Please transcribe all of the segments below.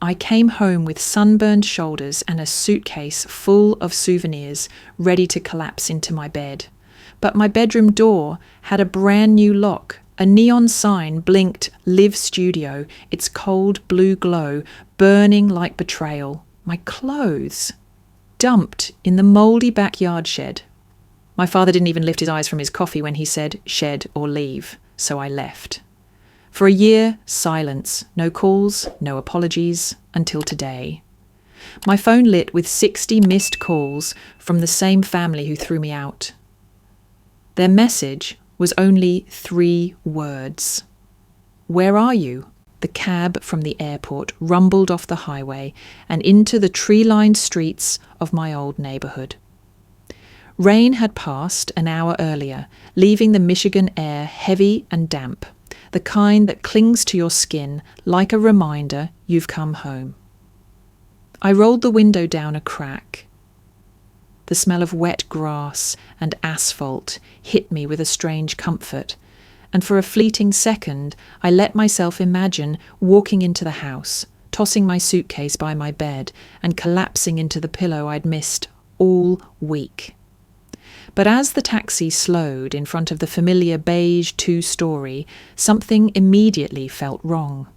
I came home with sunburned shoulders and a suitcase full of souvenirs ready to collapse into my bed. But my bedroom door had a brand new lock. A neon sign blinked "Live Studio," its cold blue glow burning like betrayal. My clothes dumped in the mouldy backyard shed. My father didn't even lift his eyes from his coffee when he said shed or leave, so I left. For a year, silence, no calls, no apologies, until today. My phone lit with 60 missed calls from the same family who threw me out. Their message was only 3 words. "Where are you?" The cab from the airport rumbled off the highway and into the tree-lined streets of my old neighbourhood. Rain had passed an hour earlier, leaving the Michigan air heavy and damp, the kind that clings to your skin like a reminder you've come home. I rolled the window down a crack. The smell of wet grass and asphalt hit me with a strange comfort, and for a fleeting second I let myself imagine walking into the house, tossing my suitcase by my bed and collapsing into the pillow I'd missed all week. But as the taxi slowed in front of the familiar beige 2-story, something immediately felt wrong.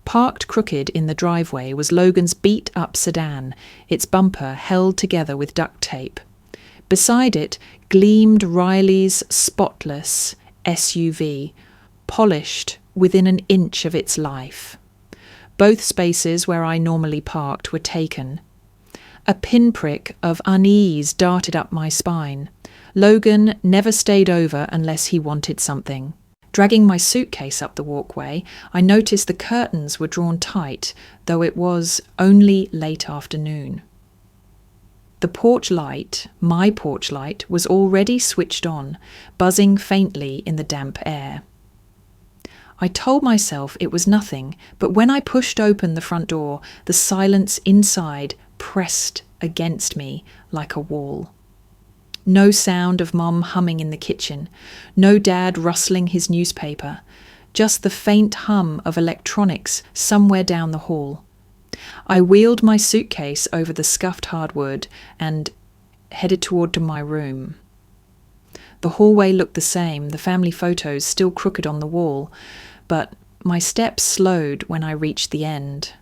Parked crooked in the driveway was Logan's beat-up sedan, its bumper held together with duct tape. Beside it gleamed Riley's spotless SUV, polished within an inch of its life. Both spaces where I normally parked were taken. A pinprick of unease darted up my spine. Logan never stayed over unless he wanted something. Dragging my suitcase up the walkway, I noticed the curtains were drawn tight, though it was only late afternoon. The porch light, my porch light, was already switched on, buzzing faintly in the damp air. I told myself it was nothing, but when I pushed open the front door, the silence inside pressed against me like a wall. No sound of Mom humming in the kitchen, no Dad rustling his newspaper, just the faint hum of electronics somewhere down the hall. I wheeled my suitcase over the scuffed hardwood and headed toward my room. The hallway looked the same, the family photos still crooked on the wall, but my steps slowed when I reached the end.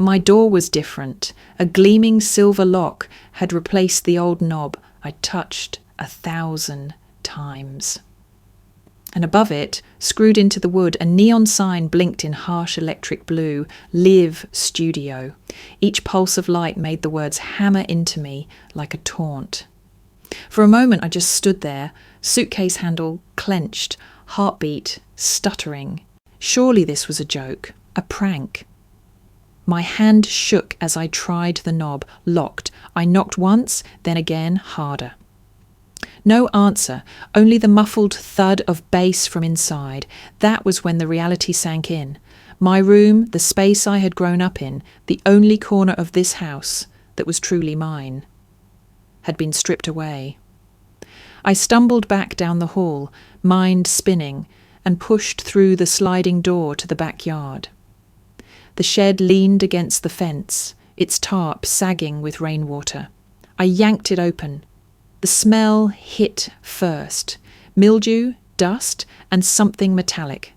My door was different. A gleaming silver lock had replaced the old knob I'd touched 1,000 times. And above it, screwed into the wood, a neon sign blinked in harsh electric blue, "Live Studio." Each pulse of light made the words hammer into me like a taunt. For a moment I just stood there, suitcase handle clenched, heartbeat stuttering. Surely this was a joke, a prank. My hand shook as I tried the knob, locked. I knocked once, then again, harder. No answer, only the muffled thud of bass from inside. That was when the reality sank in. My room, the space I had grown up in, the only corner of this house that was truly mine, had been stripped away. I stumbled back down the hall, mind spinning, and pushed through the sliding door to the backyard. The shed leaned against the fence, its tarp sagging with rainwater. I yanked it open. The smell hit first. Mildew, dust, and something metallic.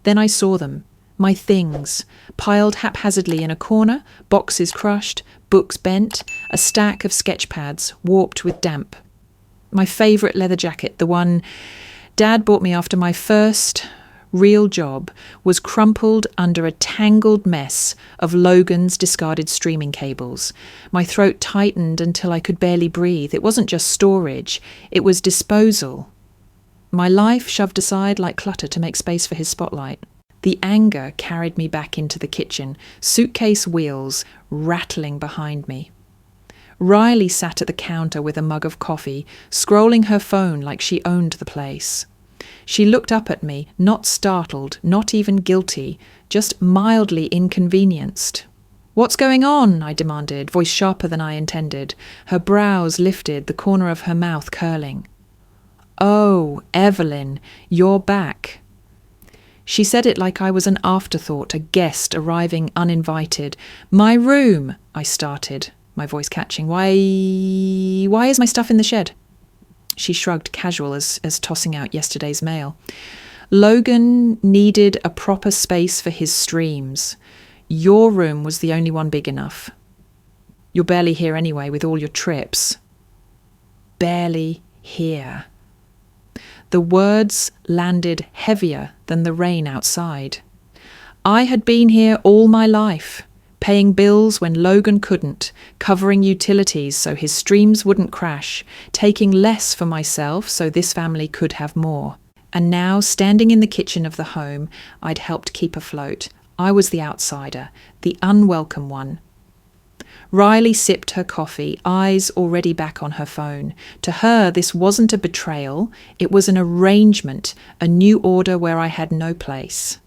Then I saw them, my things, piled haphazardly in a corner, boxes crushed, books bent, a stack of sketch pads, warped with damp. My favourite leather jacket, the one Dad bought me after my first real job, was crumpled under a tangled mess of Logan's discarded streaming cables. My throat tightened until I could barely breathe. It wasn't just storage, it was disposal. My life shoved aside like clutter to make space for his spotlight. The anger carried me back into the kitchen, suitcase wheels rattling behind me. Riley sat at the counter with a mug of coffee, scrolling her phone like she owned the place. She looked up at me, not startled, not even guilty, just mildly inconvenienced. "What's going on?" I demanded, voice sharper than I intended. Her brows lifted, the corner of her mouth curling. "Oh, Evelyn, you're back." She said it like I was an afterthought, a guest arriving uninvited. "My room," I started, my voice catching. Why is my stuff in the shed?" She shrugged, casual as tossing out yesterday's mail. "Logan needed a proper space for his streams. Your room was the only one big enough. You're barely here anyway with all your trips." Barely here. The words landed heavier than the rain outside. I had been here all my life, paying bills when Logan couldn't, covering utilities so his streams wouldn't crash, taking less for myself so this family could have more. And now, standing in the kitchen of the home I'd helped keep afloat, I was the outsider, the unwelcome one. Riley sipped her coffee, eyes already back on her phone. To her, this wasn't a betrayal, it was an arrangement, a new order where I had no place.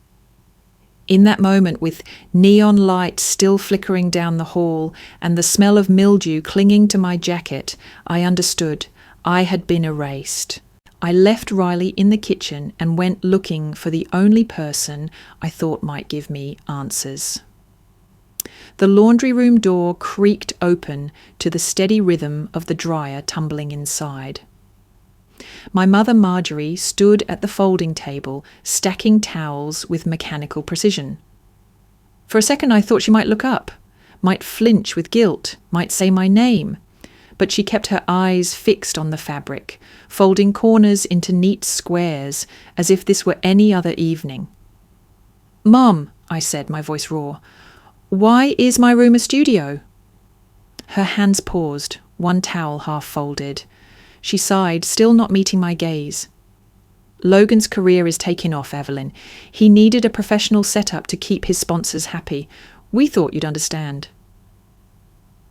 In that moment, with neon light still flickering down the hall and the smell of mildew clinging to my jacket, I understood. I had been erased. I left Riley in the kitchen and went looking for the only person I thought might give me answers. The laundry room door creaked open to the steady rhythm of the dryer tumbling inside. My mother Marjorie stood at the folding table, stacking towels with mechanical precision. For a second I thought she might look up, might flinch with guilt, might say my name, but she kept her eyes fixed on the fabric, folding corners into neat squares as if this were any other evening. "Mom," I said, my voice raw, "why is my room a studio?" Her hands paused, one towel half folded. She sighed, still not meeting my gaze. "Logan's career is taking off, Evelyn. He needed a professional setup to keep his sponsors happy. We thought you'd understand."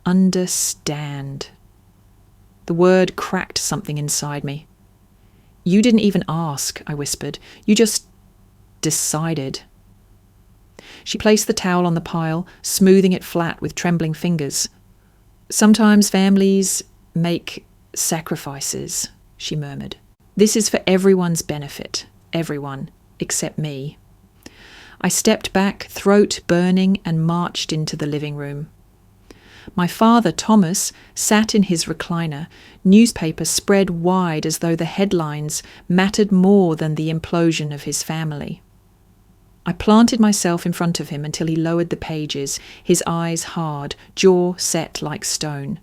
Understand. The word cracked something inside me. "You didn't even ask," I whispered. "You just decided." She placed the towel on the pile, smoothing it flat with trembling fingers. "Sometimes families make sacrifices," she murmured. "This is for everyone's benefit. Everyone, except me." I stepped back, throat burning, and marched into the living room. My father, Thomas, sat in his recliner, newspaper spread wide as though the headlines mattered more than the implosion of his family. I planted myself in front of him until he lowered the pages, his eyes hard, jaw set like stone.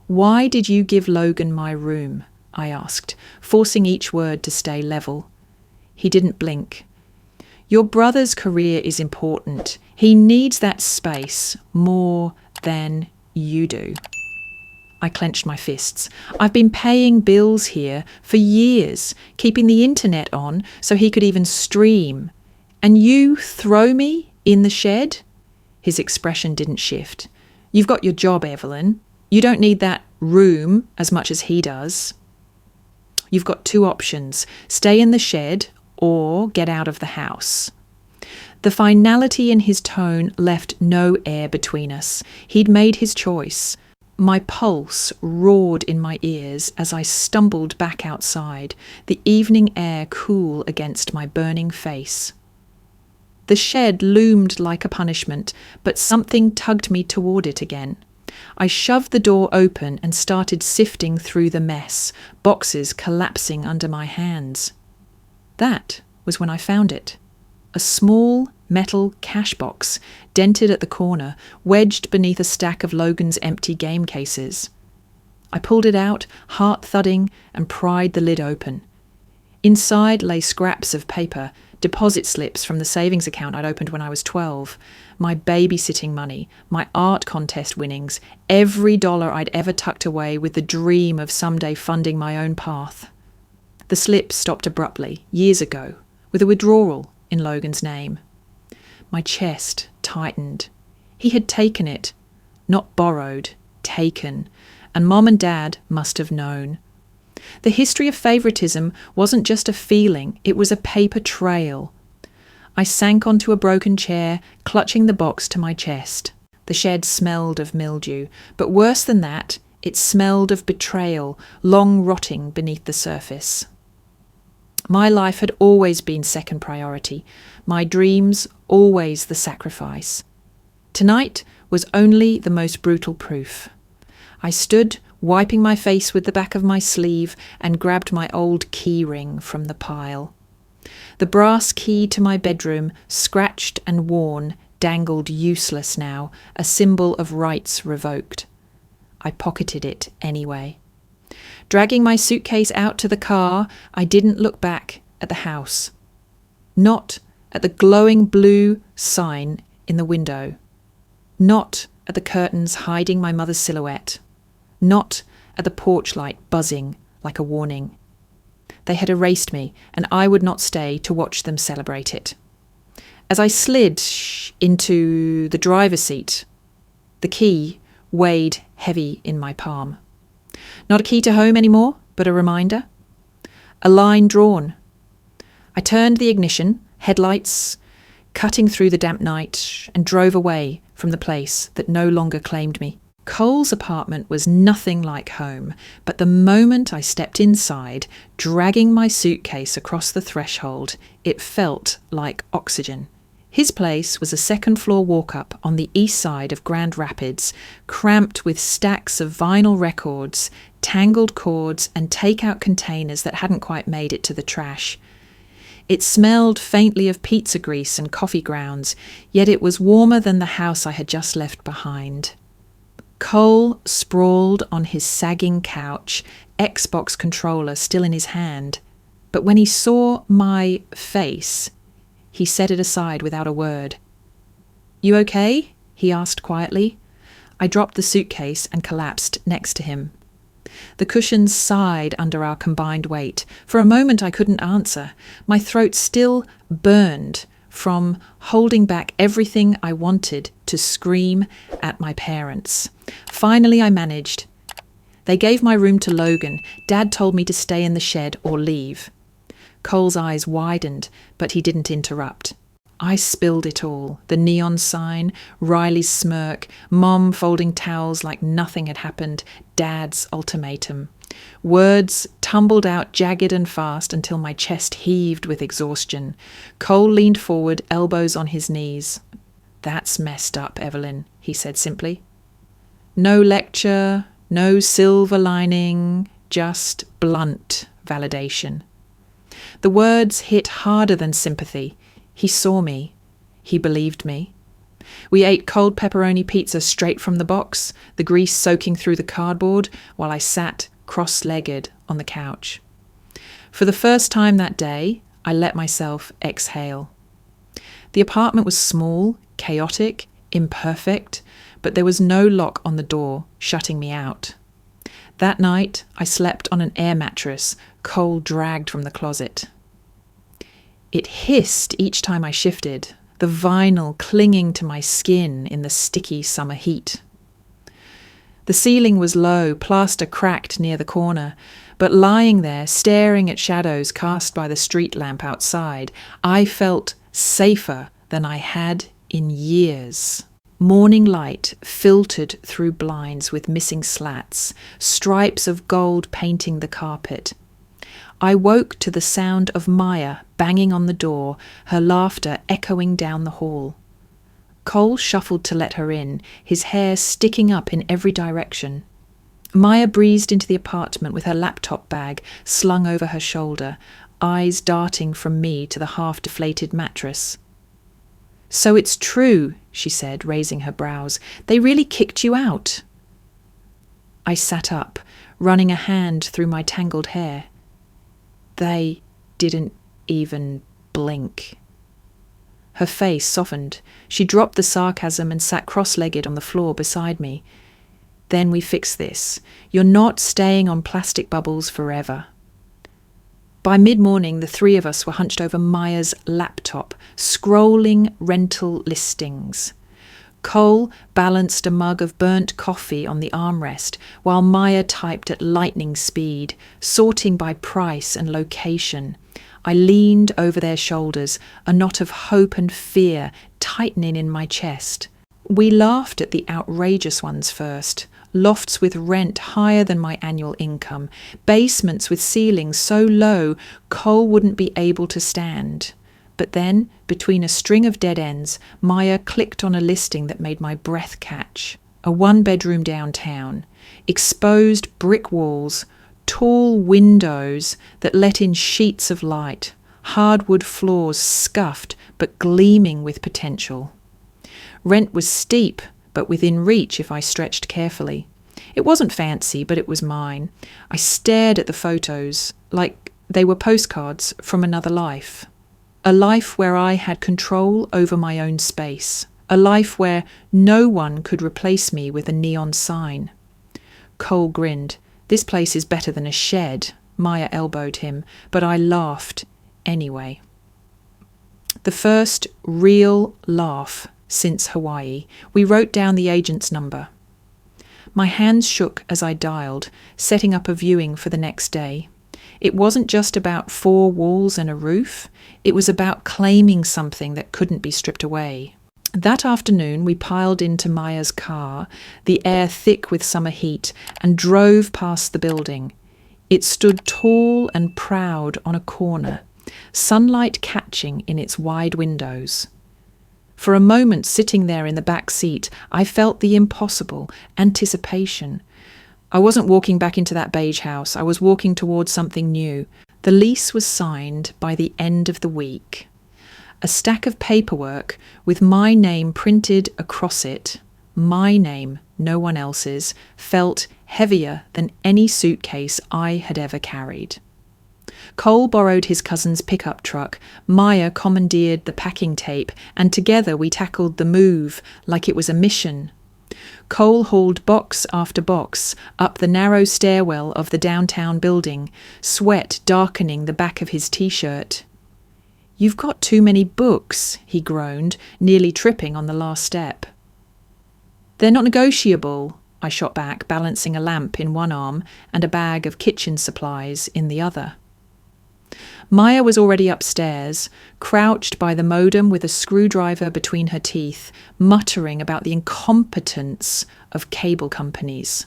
"Why did you give Logan my room?" I asked, forcing each word to stay level. He didn't blink. "Your brother's career is important. He needs that space more than you do." I clenched my fists. "I've been paying bills here for years, keeping the internet on so he could even stream. And you throw me in the shed?" His expression didn't shift. "You've got your job, Evelyn. You don't need that room as much as he does. You've got two options: stay in the shed or get out of the house." The finality in his tone left no air between us. He'd made his choice. My pulse roared in my ears as I stumbled back outside, the evening air cool against my burning face. The shed loomed like a punishment, but something tugged me toward it again. I shoved the door open and started sifting through the mess, boxes collapsing under my hands. That was when I found it. A small metal cash box, dented at the corner, wedged beneath a stack of Logan's empty game cases. I pulled it out, heart thudding, and pried the lid open. Inside lay scraps of paper, deposit slips from the savings account I'd opened when I was 12, my babysitting money, my art contest winnings, every dollar I'd ever tucked away with the dream of someday funding my own path. The slip stopped abruptly, years ago, with a withdrawal in Logan's name. My chest tightened. He had taken it, not borrowed, taken, and Mom and Dad must have known. The history of favoritism wasn't just a feeling, it was a paper trail. I sank onto a broken chair, clutching the box to my chest. The shed smelled of mildew, but worse than that, it smelled of betrayal, long rotting beneath the surface. My life had always been second priority, my dreams always the sacrifice. Tonight was only the most brutal proof. I stood, wiping my face with the back of my sleeve, and grabbed my old key ring from the pile. The brass key to my bedroom, scratched and worn, dangled useless now, a symbol of rights revoked. I pocketed it anyway. Dragging my suitcase out to the car, I didn't look back at the house. Not at the glowing blue sign in the window. Not at the curtains hiding my mother's silhouette. Not at the porch light buzzing like a warning. They had erased me, and I would not stay to watch them celebrate it. As I slid into the driver's seat, the key weighed heavy in my palm. Not a key to home anymore, but a reminder. A line drawn. I turned the ignition, headlights cutting through the damp night, and drove away from the place that no longer claimed me. Cole's apartment was nothing like home, but the moment I stepped inside, dragging my suitcase across the threshold, it felt like oxygen. His place was a second-floor walk-up on the east side of Grand Rapids, cramped with stacks of vinyl records, tangled cords, and take-out containers that hadn't quite made it to the trash. It smelled faintly of pizza grease and coffee grounds, yet it was warmer than the house I had just left behind. Cole sprawled on his sagging couch, Xbox controller still in his hand. But when he saw my face, he set it aside without a word. "You okay?" he asked quietly. I dropped the suitcase and collapsed next to him. The cushions sighed under our combined weight. For a moment I couldn't answer. My throat still burned from holding back everything I wanted to scream at my parents. Finally I managed. They gave my room to Logan. Dad told me to stay in the shed or leave. Cole's eyes widened, but he didn't interrupt. I spilled it all. The neon sign, Riley's smirk, Mom folding towels like nothing had happened, Dad's ultimatum. Words tumbled out jagged and fast until my chest heaved with exhaustion. Cole leaned forward, elbows on his knees. "That's messed up, Evelyn," he said simply. No lecture, no silver lining, just blunt validation. The words hit harder than sympathy. He saw me. He believed me. We ate cold pepperoni pizza straight from the box, the grease soaking through the cardboard, while I sat cross-legged on the couch. For the first time that day, I let myself exhale. The apartment was small, chaotic, imperfect, but there was no lock on the door, shutting me out. That night, I slept on an air mattress, Cole dragged from the closet. It hissed each time I shifted, the vinyl clinging to my skin in the sticky summer heat. The ceiling was low, plaster cracked near the corner, but lying there, staring at shadows cast by the street lamp outside, I felt safer than I had in years. Morning light filtered through blinds with missing slats, stripes of gold painting the carpet. I woke to the sound of Maya banging on the door, her laughter echoing down the hall. Cole shuffled to let her in, his hair sticking up in every direction. Maya breezed into the apartment with her laptop bag slung over her shoulder, eyes darting from me to the half-deflated mattress. "So it's true," she said, raising her brows. "They really kicked you out." I sat up, running a hand through my tangled hair. They didn't even blink. Her face softened. She dropped the sarcasm and sat cross-legged on the floor beside me. "Then we fix this. You're not staying on plastic bubbles forever." By mid-morning, the three of us were hunched over Maya's laptop, scrolling rental listings. Cole balanced a mug of burnt coffee on the armrest, while Maya typed at lightning speed, sorting by price and location. I leaned over their shoulders, a knot of hope and fear tightening in my chest. We laughed at the outrageous ones first, lofts with rent higher than my annual income, basements with ceilings so low Cole wouldn't be able to stand. But then, between a string of dead ends, Maya clicked on a listing that made my breath catch. A one-bedroom downtown, exposed brick walls, tall windows that let in sheets of light, hardwood floors scuffed but gleaming with potential. Rent was steep, but within reach if I stretched carefully. It wasn't fancy, but it was mine. I stared at the photos like they were postcards from another life. A life where I had control over my own space. A life where no one could replace me with a neon sign. Cole grinned. "This place is better than a shed." Maya elbowed him, but I laughed anyway. The first real laugh since Hawaii. We wrote down the agent's number. My hands shook as I dialed, setting up a viewing for the next day. It wasn't just about 4 walls and a roof. It was about claiming something that couldn't be stripped away. That afternoon, we piled into Maya's car, the air thick with summer heat, and drove past the building. It stood tall and proud on a corner, sunlight catching in its wide windows. For a moment, sitting there in the back seat, I felt the impossible, anticipation. I wasn't walking back into that beige house. I was walking towards something new. The lease was signed by the end of the week. A stack of paperwork with my name printed across it, my name, no one else's, felt heavier than any suitcase I had ever carried. Cole borrowed his cousin's pickup truck, Maya commandeered the packing tape, and together we tackled the move like it was a mission. Cole hauled box after box up the narrow stairwell of the downtown building, sweat darkening the back of his t-shirt. "You've got too many books," he groaned, nearly tripping on the last step. "They're not negotiable," I shot back, balancing a lamp in one arm and a bag of kitchen supplies in the other. Maya was already upstairs, crouched by the modem with a screwdriver between her teeth, muttering about the incompetence of cable companies.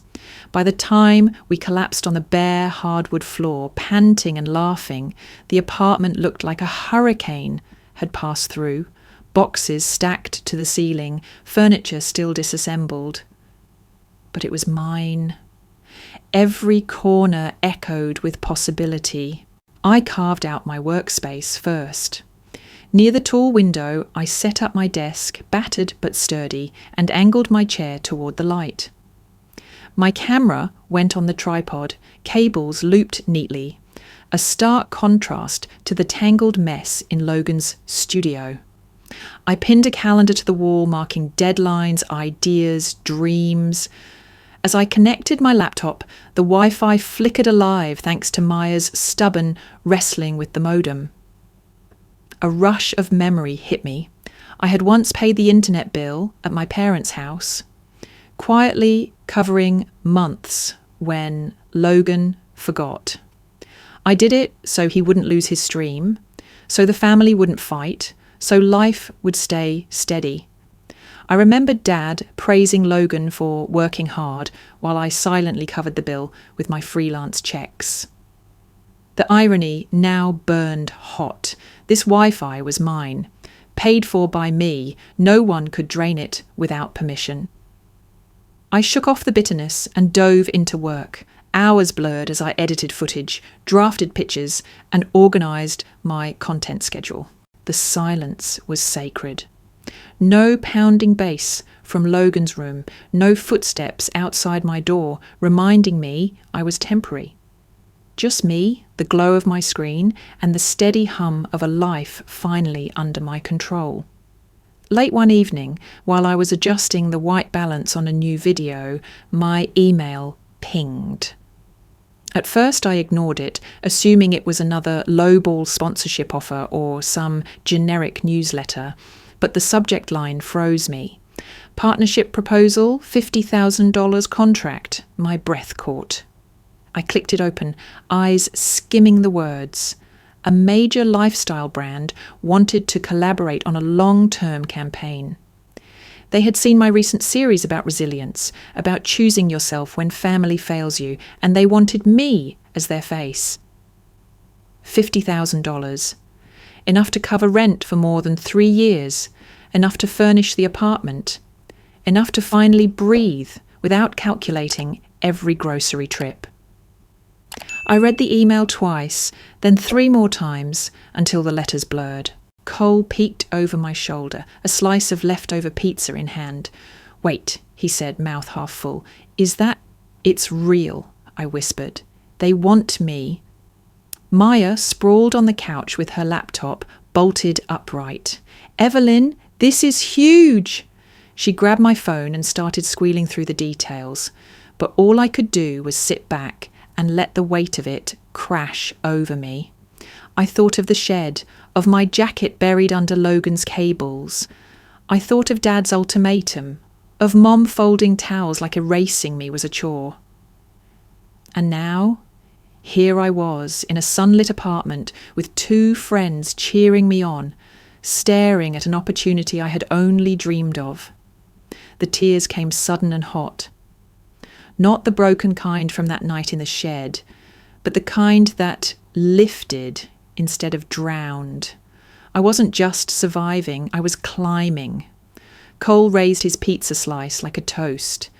By the time we collapsed on the bare hardwood floor, panting and laughing, the apartment looked like a hurricane had passed through, boxes stacked to the ceiling, furniture still disassembled. But it was mine. Every corner echoed with possibility. I carved out my workspace first. Near the tall window, I set up my desk, battered but sturdy, and angled my chair toward the light. My camera went on the tripod, cables looped neatly, a stark contrast to the tangled mess in Logan's studio. I pinned a calendar to the wall marking deadlines, ideas, dreams. As I connected my laptop, the Wi-Fi flickered alive thanks to Maya's stubborn wrestling with the modem. A rush of memory hit me. I had once paid the internet bill at my parents' house, quietly covering months when Logan forgot. I did it so he wouldn't lose his stream, so the family wouldn't fight, so life would stay steady. I remembered Dad praising Logan for working hard while I silently covered the bill with my freelance checks. The irony now burned hot. This Wi-Fi was mine, paid for by me. No one could drain it without permission. I shook off the bitterness and dove into work. Hours blurred as I edited footage, drafted pictures, and organised my content schedule. The silence was sacred. No pounding bass from Logan's room, no footsteps outside my door reminding me I was temporary. Just me, the glow of my screen, and the steady hum of a life finally under my control. Late one evening, while I was adjusting the white balance on a new video, my email pinged. At first I ignored it, assuming it was another lowball sponsorship offer or some generic newsletter, but the subject line froze me. Partnership proposal, $50,000 contract. My breath caught. I clicked it open, eyes skimming the words. A major lifestyle brand wanted to collaborate on a long-term campaign. They had seen my recent series about resilience, about choosing yourself when family fails you, and they wanted me as their face. $50,000. Enough to cover rent for more than 3 years, enough to furnish the apartment, enough to finally breathe without calculating every grocery trip. I read the email twice, then 3 more times until the letters blurred. Cole peeked over my shoulder, a slice of leftover pizza in hand. "Wait," he said, mouth half full. "Is that—" "It's real," I whispered. "They want me." Maya sprawled on the couch with her laptop bolted upright. "Evelyn, this is huge!" She grabbed my phone and started squealing through the details, but all I could do was sit back and let the weight of it crash over me. I thought of the shed, of my jacket buried under Logan's cables. I thought of Dad's ultimatum, of Mom folding towels like erasing me was a chore. And now, here I was in a sunlit apartment with 2 friends cheering me on, staring at an opportunity I had only dreamed of. The tears came sudden and hot. Not the broken kind from that night in the shed, but the kind that lifted instead of drowned. I wasn't just surviving, I was climbing. Cole raised his pizza slice like a toast.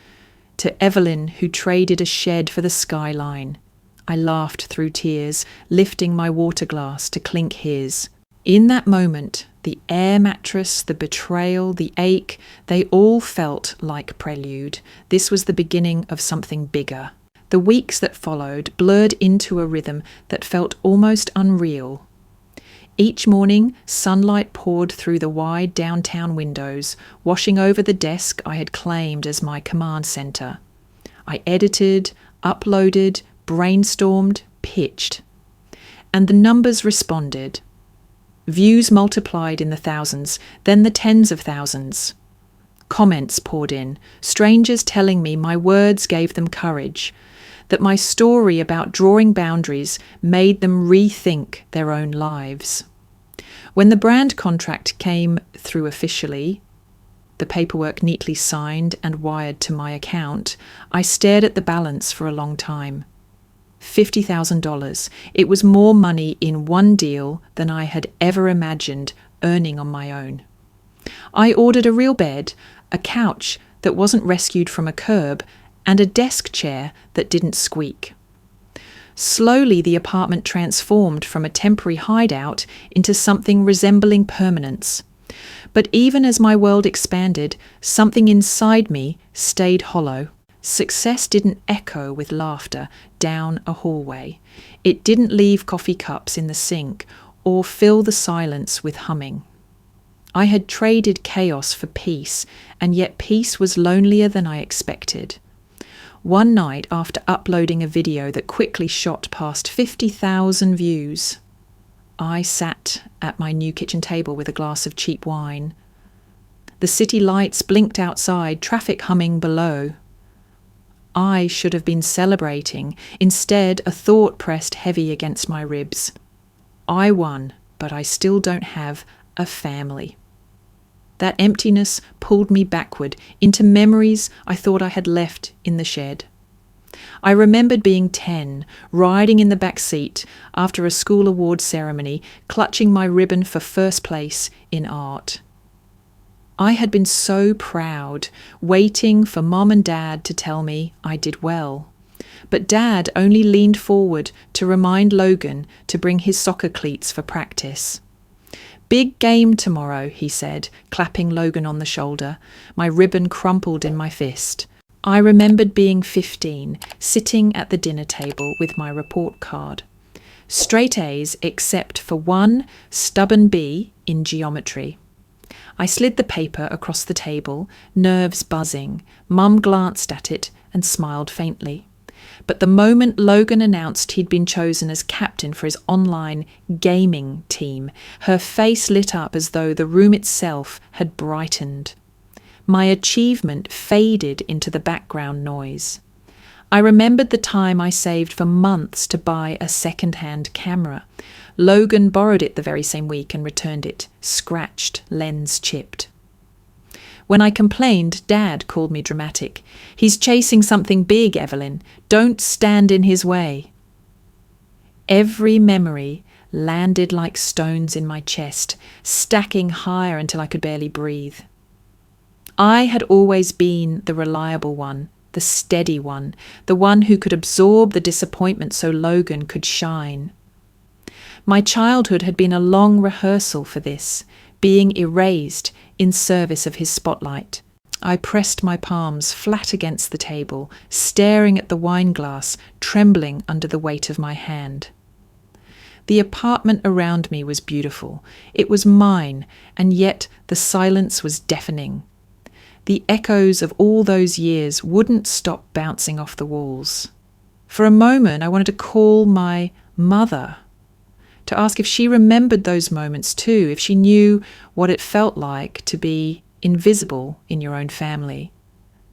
To Evelyn, who traded a shed for the skyline, I laughed through tears, lifting my water glass to clink his. In that moment, the air mattress, the betrayal, the ache, they all felt like prelude. This was the beginning of something bigger. The weeks that followed blurred into a rhythm that felt almost unreal. Each morning, sunlight poured through the wide downtown windows, washing over the desk I had claimed as my command center. I edited, uploaded, brainstormed, pitched. And the numbers responded. Views multiplied in the thousands, then the tens of thousands. Comments poured in, strangers telling me my words gave them courage, that my story about drawing boundaries made them rethink their own lives. When the brand contract came through officially, the paperwork neatly signed and wired to my account, I stared at the balance for a long time. $50,000. It was more money in one deal than I had ever imagined earning on my own. I ordered a real bed, a couch that wasn't rescued from a curb, and a desk chair that didn't squeak. Slowly, the apartment transformed from a temporary hideout into something resembling permanence. But even as my world expanded, something inside me stayed hollow. Success didn't echo with laughter down a hallway. It didn't leave coffee cups in the sink or fill the silence with humming. I had traded chaos for peace, and yet peace was lonelier than I expected. One night, after uploading a video that quickly shot past 50,000 views, I sat at my new kitchen table with a glass of cheap wine. The city lights blinked outside, traffic humming below. I should have been celebrating. Instead, a thought pressed heavy against my ribs. I won, but I still don't have a family. That emptiness pulled me backward into memories I thought I had left in the shed. I remembered being 10, riding in the back seat after a school award ceremony, clutching my ribbon for first place in art. I had been so proud, waiting for Mom and Dad to tell me I did well. But Dad only leaned forward to remind Logan to bring his soccer cleats for practice. "Big game tomorrow," he said, clapping Logan on the shoulder. My ribbon crumpled in my fist. I remembered being 15, sitting at the dinner table with my report card. Straight A's except for one stubborn B in geometry. I slid the paper across the table, nerves buzzing. Mum glanced at it and smiled faintly. But the moment Logan announced he'd been chosen as captain for his online gaming team, her face lit up as though the room itself had brightened. My achievement faded into the background noise. I remembered the time I saved for months to buy a second-hand camera. Logan borrowed it the very same week and returned it, scratched, lens chipped. When I complained, Dad called me dramatic. "He's chasing something big, Evelyn. Don't stand in his way." Every memory landed like stones in my chest, stacking higher until I could barely breathe. I had always been the reliable one, the steady one, the one who could absorb the disappointment so Logan could shine. My childhood had been a long rehearsal for this, being erased in service of his spotlight. I pressed my palms flat against the table, staring at the wine glass, trembling under the weight of my hand. The apartment around me was beautiful. It was mine, and yet the silence was deafening. The echoes of all those years wouldn't stop bouncing off the walls. For a moment, I wanted to call my mother, to ask if she remembered those moments too, if she knew what it felt like to be invisible in your own family.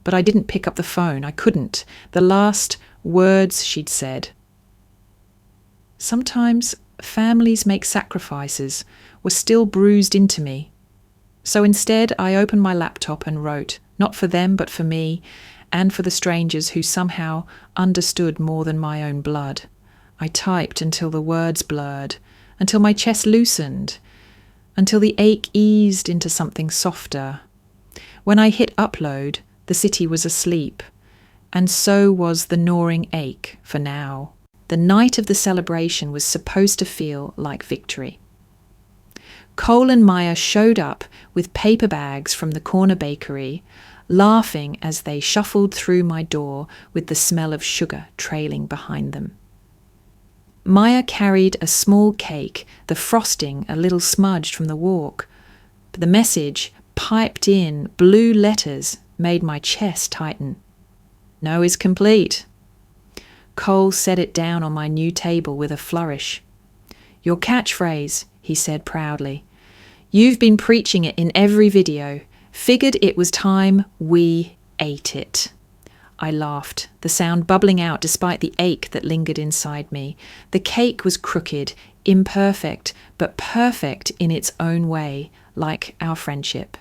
But I didn't pick up the phone. I couldn't. The last words she'd said, "Sometimes families make sacrifices," were still bruised into me. So instead, I opened my laptop and wrote, not for them, but for me, and for the strangers who somehow understood more than my own blood. I typed until the words blurred, until my chest loosened, until the ache eased into something softer. When I hit upload, the city was asleep, and so was the gnawing ache for now. The night of the celebration was supposed to feel like victory. Cole and Maya showed up with paper bags from the corner bakery, laughing as they shuffled through my door with the smell of sugar trailing behind them. Maya carried a small cake, the frosting a little smudged from the walk, but the message, piped in blue letters, made my chest tighten. "No is complete." Cole set it down on my new table with a flourish. "Your catchphrase," he said proudly. "You've been preaching it in every video. Figured it was time we ate it." I laughed, the sound bubbling out despite the ache that lingered inside me. The cake was crooked, imperfect, but perfect in its own way, like our friendship.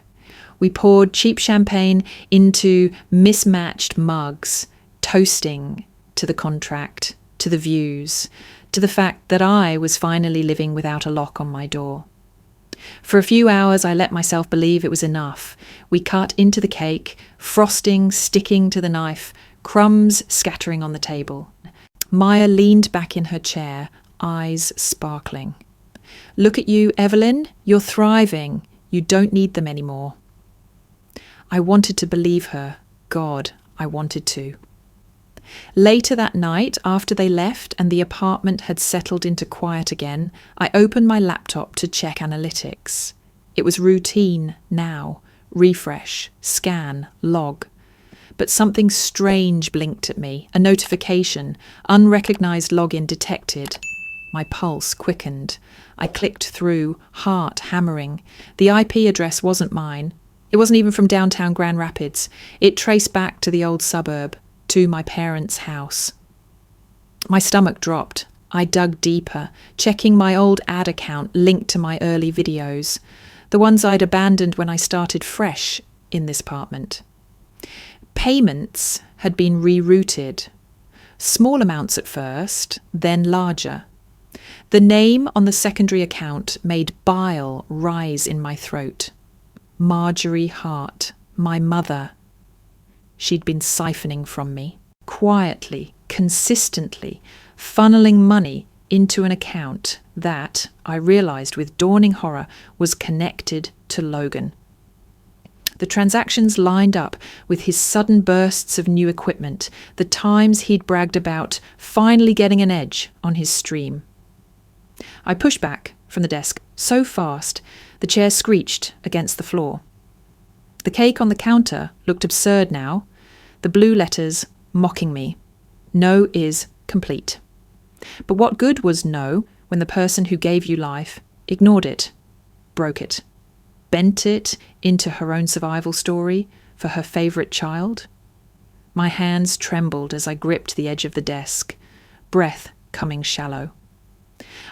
We poured cheap champagne into mismatched mugs, toasting to the contract, to the views, to the fact that I was finally living without a lock on my door. For a few hours I let myself believe it was enough. We cut into the cake, frosting sticking to the knife, crumbs scattering on the table. Maya leaned back in her chair, eyes sparkling. "Look at you, Evelyn. You're thriving. You don't need them anymore." I wanted to believe her. God, I wanted to. Later that night, after they left and the apartment had settled into quiet again, I opened my laptop to check analytics. It was routine now. Refresh, scan, log. But something strange blinked at me. A notification. Unrecognized login detected. My pulse quickened. I clicked through, heart hammering. The IP address wasn't mine. It wasn't even from downtown Grand Rapids. It traced back to the old suburb, to my parents' house. My stomach dropped. I dug deeper, checking my old ad account linked to my early videos, the ones I'd abandoned when I started fresh in this apartment. Payments had been rerouted. Small amounts at first, then larger. The name on the secondary account made bile rise in my throat. Marjorie Hart, my mother. She'd been siphoning from me, quietly, consistently, funneling money into an account that, I realised with dawning horror, was connected to Logan. The transactions lined up with his sudden bursts of new equipment, the times he'd bragged about finally getting an edge on his stream. I pushed back from the desk so fast the chair screeched against the floor. The cake on the counter looked absurd now, the blue letters mocking me. No is complete. But what good was no when the person who gave you life ignored it, broke it, bent it into her own survival story for her favourite child? My hands trembled as I gripped the edge of the desk, breath coming shallow.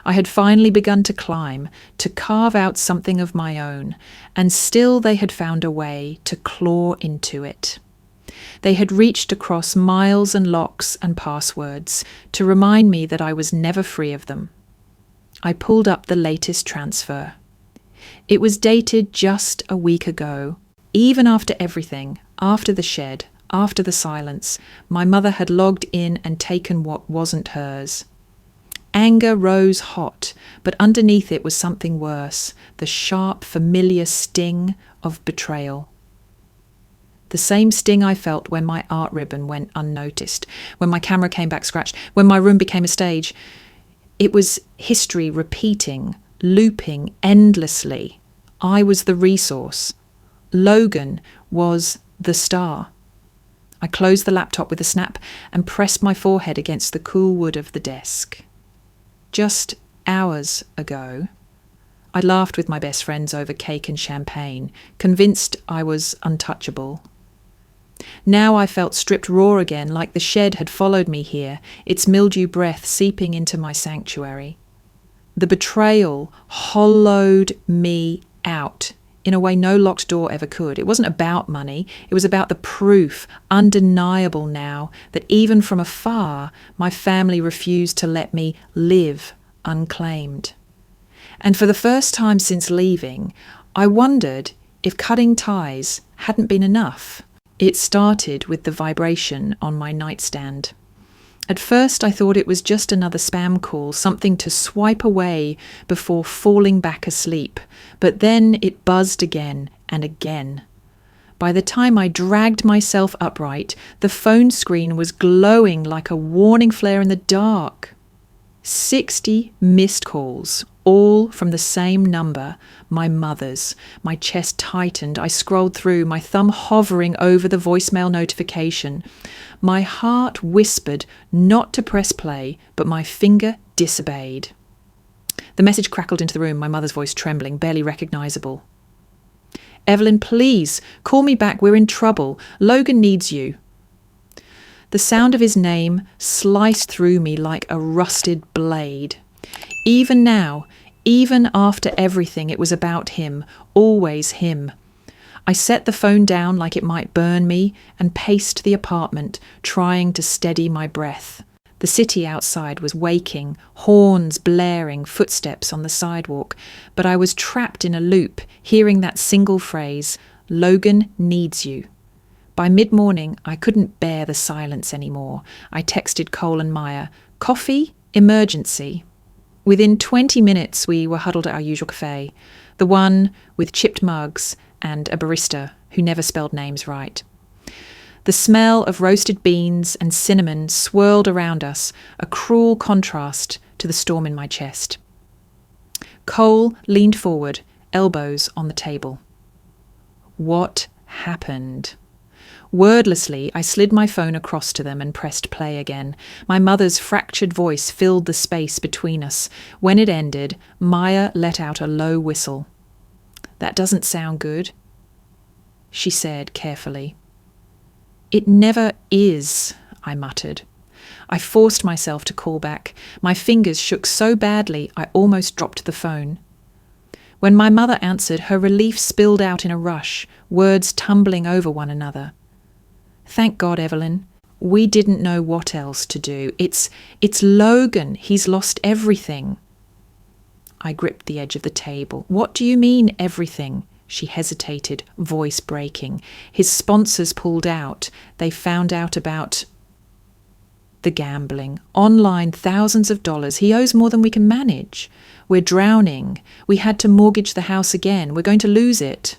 I had finally begun to climb, to carve out something of my own, and still they had found a way to claw into it. They had reached across miles and locks and passwords to remind me that I was never free of them. I pulled up the latest transfer. It was dated just a week ago. Even after everything, after the shed, after the silence, my mother had logged in and taken what wasn't hers. Anger rose hot, but underneath it was something worse, the sharp, familiar sting of betrayal. The same sting I felt when my art ribbon went unnoticed, when my camera came back scratched, when my room became a stage. It was history repeating, looping endlessly. I was the resource. Logan was the star. I closed the laptop with a snap and pressed my forehead against the cool wood of the desk. Just hours ago, I laughed with my best friends over cake and champagne, convinced I was untouchable. Now I felt stripped raw again, like the shed had followed me here, its mildew breath seeping into my sanctuary. The betrayal hollowed me out in a way no locked door ever could. It wasn't about money. It was about the proof, undeniable now, that even from afar, my family refused to let me live unclaimed. And for the first time since leaving, I wondered if cutting ties hadn't been enough. It started with the vibration on my nightstand. At first I thought it was just another spam call, something to swipe away before falling back asleep, but then it buzzed again and again. By the time I dragged myself upright, the phone screen was glowing like a warning flare in the dark. 60 missed calls, all from the same number, my mother's. My chest tightened. I scrolled through, my thumb hovering over the voicemail notification. My heart whispered not to press play, but my finger disobeyed. The message crackled into the room, my mother's voice trembling, barely recognisable. "Evelyn, please, call me back. We're in trouble. Logan needs you." The sound of his name sliced through me like a rusted blade. Even now, even after everything, it was about him, always him. I set the phone down like it might burn me and paced the apartment, trying to steady my breath. The city outside was waking, horns blaring, footsteps on the sidewalk, but I was trapped in a loop, hearing that single phrase, "Logan needs you." By mid-morning, I couldn't bear the silence anymore. I texted Cole and Maya, "Coffee? Emergency." Within 20 minutes, we were huddled at our usual cafe, the one with chipped mugs and a barista who never spelled names right. The smell of roasted beans and cinnamon swirled around us, a cruel contrast to the storm in my chest. Cole leaned forward, elbows on the table. What happened? Wordlessly, I slid my phone across to them and pressed play again. My mother's fractured voice filled the space between us. When it ended, Maya let out a low whistle. "That doesn't sound good," she said carefully. "It never is," I muttered. I forced myself to call back. My fingers shook so badly I almost dropped the phone. When my mother answered, her relief spilled out in a rush, words tumbling over one another. "Thank God, Evelyn. We didn't know what else to do. It's Logan. He's lost everything." I gripped the edge of the table. "What do you mean, everything?" She hesitated, voice breaking. "His sponsors pulled out. They found out about the gambling. Online, thousands of dollars. He owes more than we can manage. We're drowning. We had to mortgage the house again. We're going to lose it."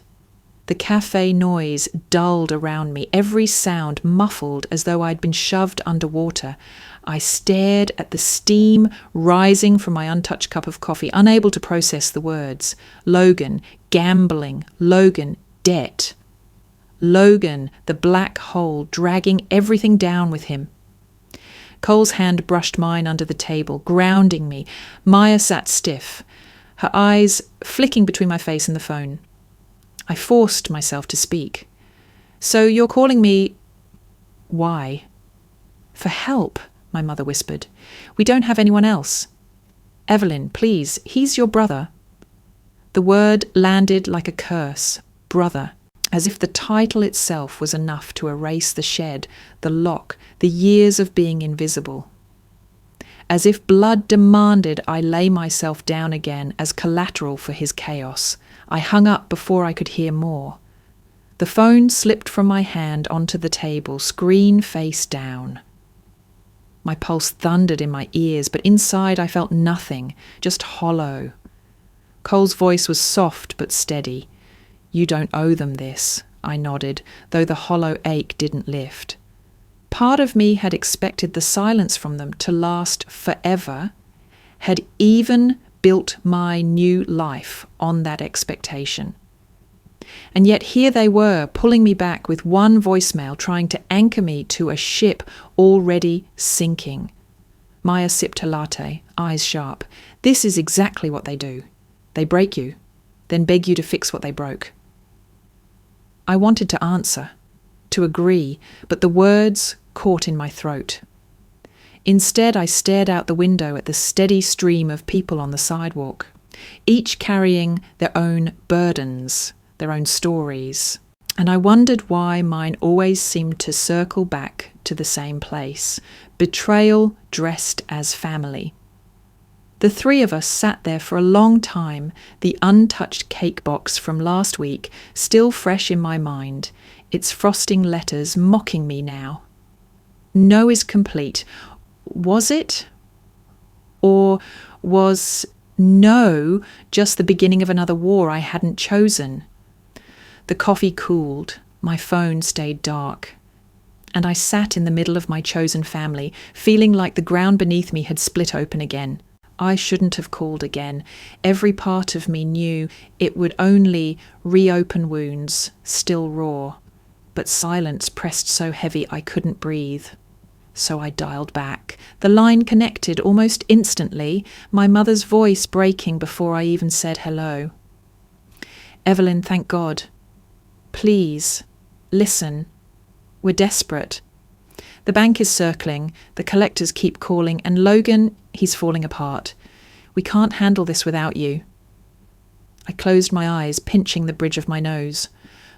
The cafe noise dulled around me, every sound muffled as though I'd been shoved underwater. I stared at the steam rising from my untouched cup of coffee, unable to process the words. Logan, gambling. Logan, debt. Logan, the black hole, dragging everything down with him. Cole's hand brushed mine under the table, grounding me. Maya sat stiff, her eyes flicking between my face and the phone. I forced myself to speak. "So you're calling me—" "Why?" "For help," my mother whispered. "We don't have anyone else." Evelyn, please, he's your brother. The word landed like a curse, brother, as if the title itself was enough to erase the shed, the lock, the years of being invisible. As if blood demanded I lay myself down again as collateral for his chaos, I hung up before I could hear more. The phone slipped from my hand onto the table, screen face down. My pulse thundered in my ears, but inside I felt nothing, just hollow. Cole's voice was soft but steady. You don't owe them this, I nodded, though the hollow ache didn't lift. Part of me had expected the silence from them to last forever, had even built my new life on that expectation. And yet here they were, pulling me back with one voicemail, trying to anchor me to a ship already sinking. Maya sipped her latte, eyes sharp. This is exactly what they do. They break you, then beg you to fix what they broke. I wanted to answer, to agree, but the words caught in my throat. Instead, I stared out the window at the steady stream of people on the sidewalk, each carrying their own burdens, their own stories, and I wondered why mine always seemed to circle back to the same place, betrayal dressed as family. The three of us sat there for a long time, the untouched cake box from last week still fresh in my mind, its frosting letters mocking me now. No is complete. Was it? Or was no just the beginning of another war I hadn't chosen? The coffee cooled, my phone stayed dark, and I sat in the middle of my chosen family, feeling like the ground beneath me had split open again. I shouldn't have called again. Every part of me knew it would only reopen wounds, still raw, but silence pressed so heavy I couldn't breathe. So I dialed back. The line connected almost instantly, my mother's voice breaking before I even said hello. Evelyn, thank God. Please, listen. We're desperate. The bank is circling, the collectors keep calling, and Logan, he's falling apart. We can't handle this without you. I closed my eyes, pinching the bridge of my nose.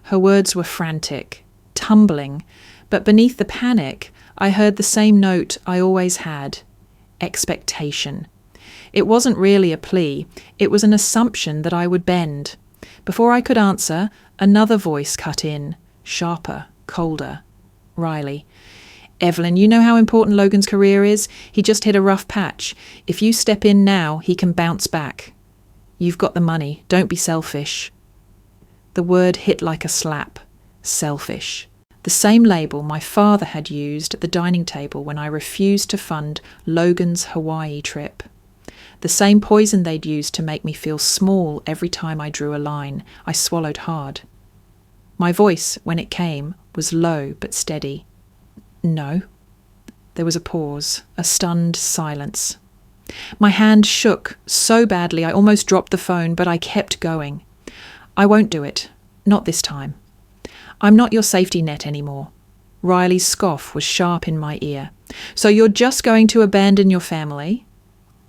Her words were frantic, tumbling, but beneath the panic, I heard the same note I always had, expectation. It wasn't really a plea, it was an assumption that I would bend. Before I could answer, another voice cut in, sharper, colder. Riley. Evelyn, you know how important Logan's career is? He just hit a rough patch. If you step in now, he can bounce back. You've got the money. Don't be selfish. The word hit like a slap. Selfish. The same label my father had used at the dining table when I refused to fund Logan's Hawaii trip. The same poison they'd used to make me feel small every time I drew a line. I swallowed hard. My voice, when it came, was low but steady. No. There was a pause, a stunned silence. My hand shook so badly I almost dropped the phone, but I kept going. I won't do it. Not this time. I'm not your safety net anymore. Riley's scoff was sharp in my ear. So you're just going to abandon your family?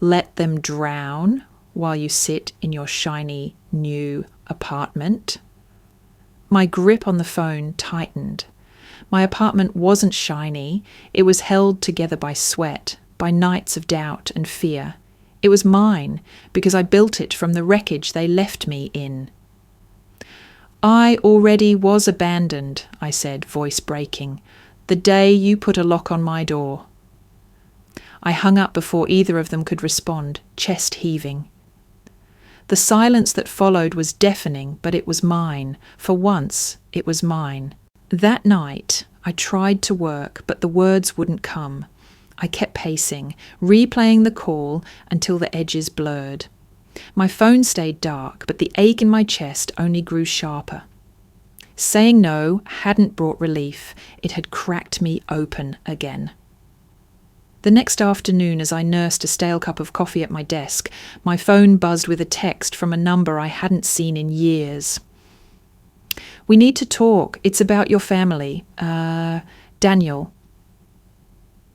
Let them drown while you sit in your shiny new apartment? My grip on the phone tightened. My apartment wasn't shiny. It was held together by sweat, by nights of doubt and fear. It was mine because I built it from the wreckage they left me in. I already was abandoned, I said, voice breaking, the day you put a lock on my door. I hung up before either of them could respond, chest heaving. The silence that followed was deafening, but it was mine. For once, it was mine. That night, I tried to work, but the words wouldn't come. I kept pacing, replaying the call until the edges blurred. My phone stayed dark, but the ache in my chest only grew sharper. Saying no hadn't brought relief. It had cracked me open again. The next afternoon, as I nursed a stale cup of coffee at my desk, my phone buzzed with a text from a number I hadn't seen in years. We need to talk. It's about your family. Daniel.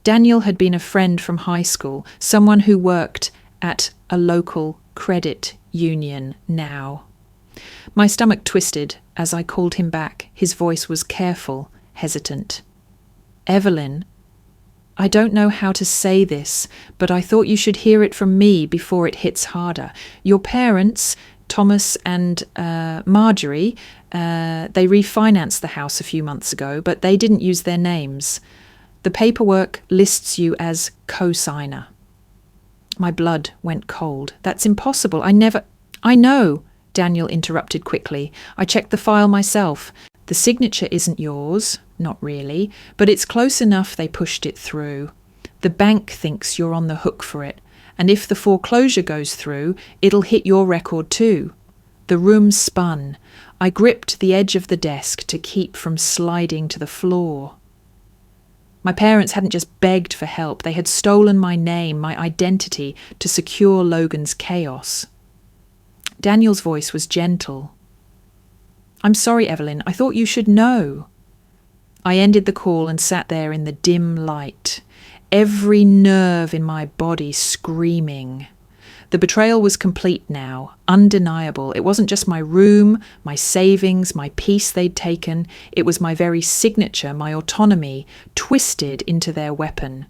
Daniel had been a friend from high school, someone who worked at a local credit union now. My stomach twisted as I called him back. His voice was careful, hesitant. Evelyn, I don't know how to say this, but I thought you should hear it from me before it hits harder. Your parents, Thomas and Marjorie, they refinanced the house a few months ago, but they didn't use their names. The paperwork lists you as co-signer. My blood went cold. That's impossible. I know, Daniel interrupted quickly. I checked the file myself. The signature isn't yours, not really, but it's close enough they pushed it through. The bank thinks you're on the hook for it, and if the foreclosure goes through, it'll hit your record too. The room spun. I gripped the edge of the desk to keep from sliding to the floor. My parents hadn't just begged for help, they had stolen my name, my identity, to secure Logan's chaos. Daniel's voice was gentle. I'm sorry, Evelyn, I thought you should know. I ended the call and sat there in the dim light, every nerve in my body screaming. The betrayal was complete now, undeniable. It wasn't just my room, my savings, my peace they'd taken. It was my very signature, my autonomy, twisted into their weapon.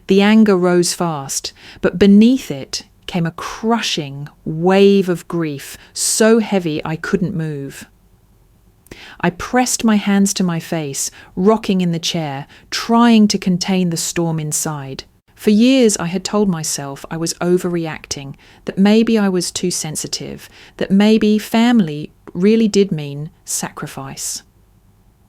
The anger rose fast, but beneath it came a crushing wave of grief, so heavy I couldn't move. I pressed my hands to my face, rocking in the chair, trying to contain the storm inside. For years I had told myself I was overreacting, that maybe I was too sensitive, that maybe family really did mean sacrifice.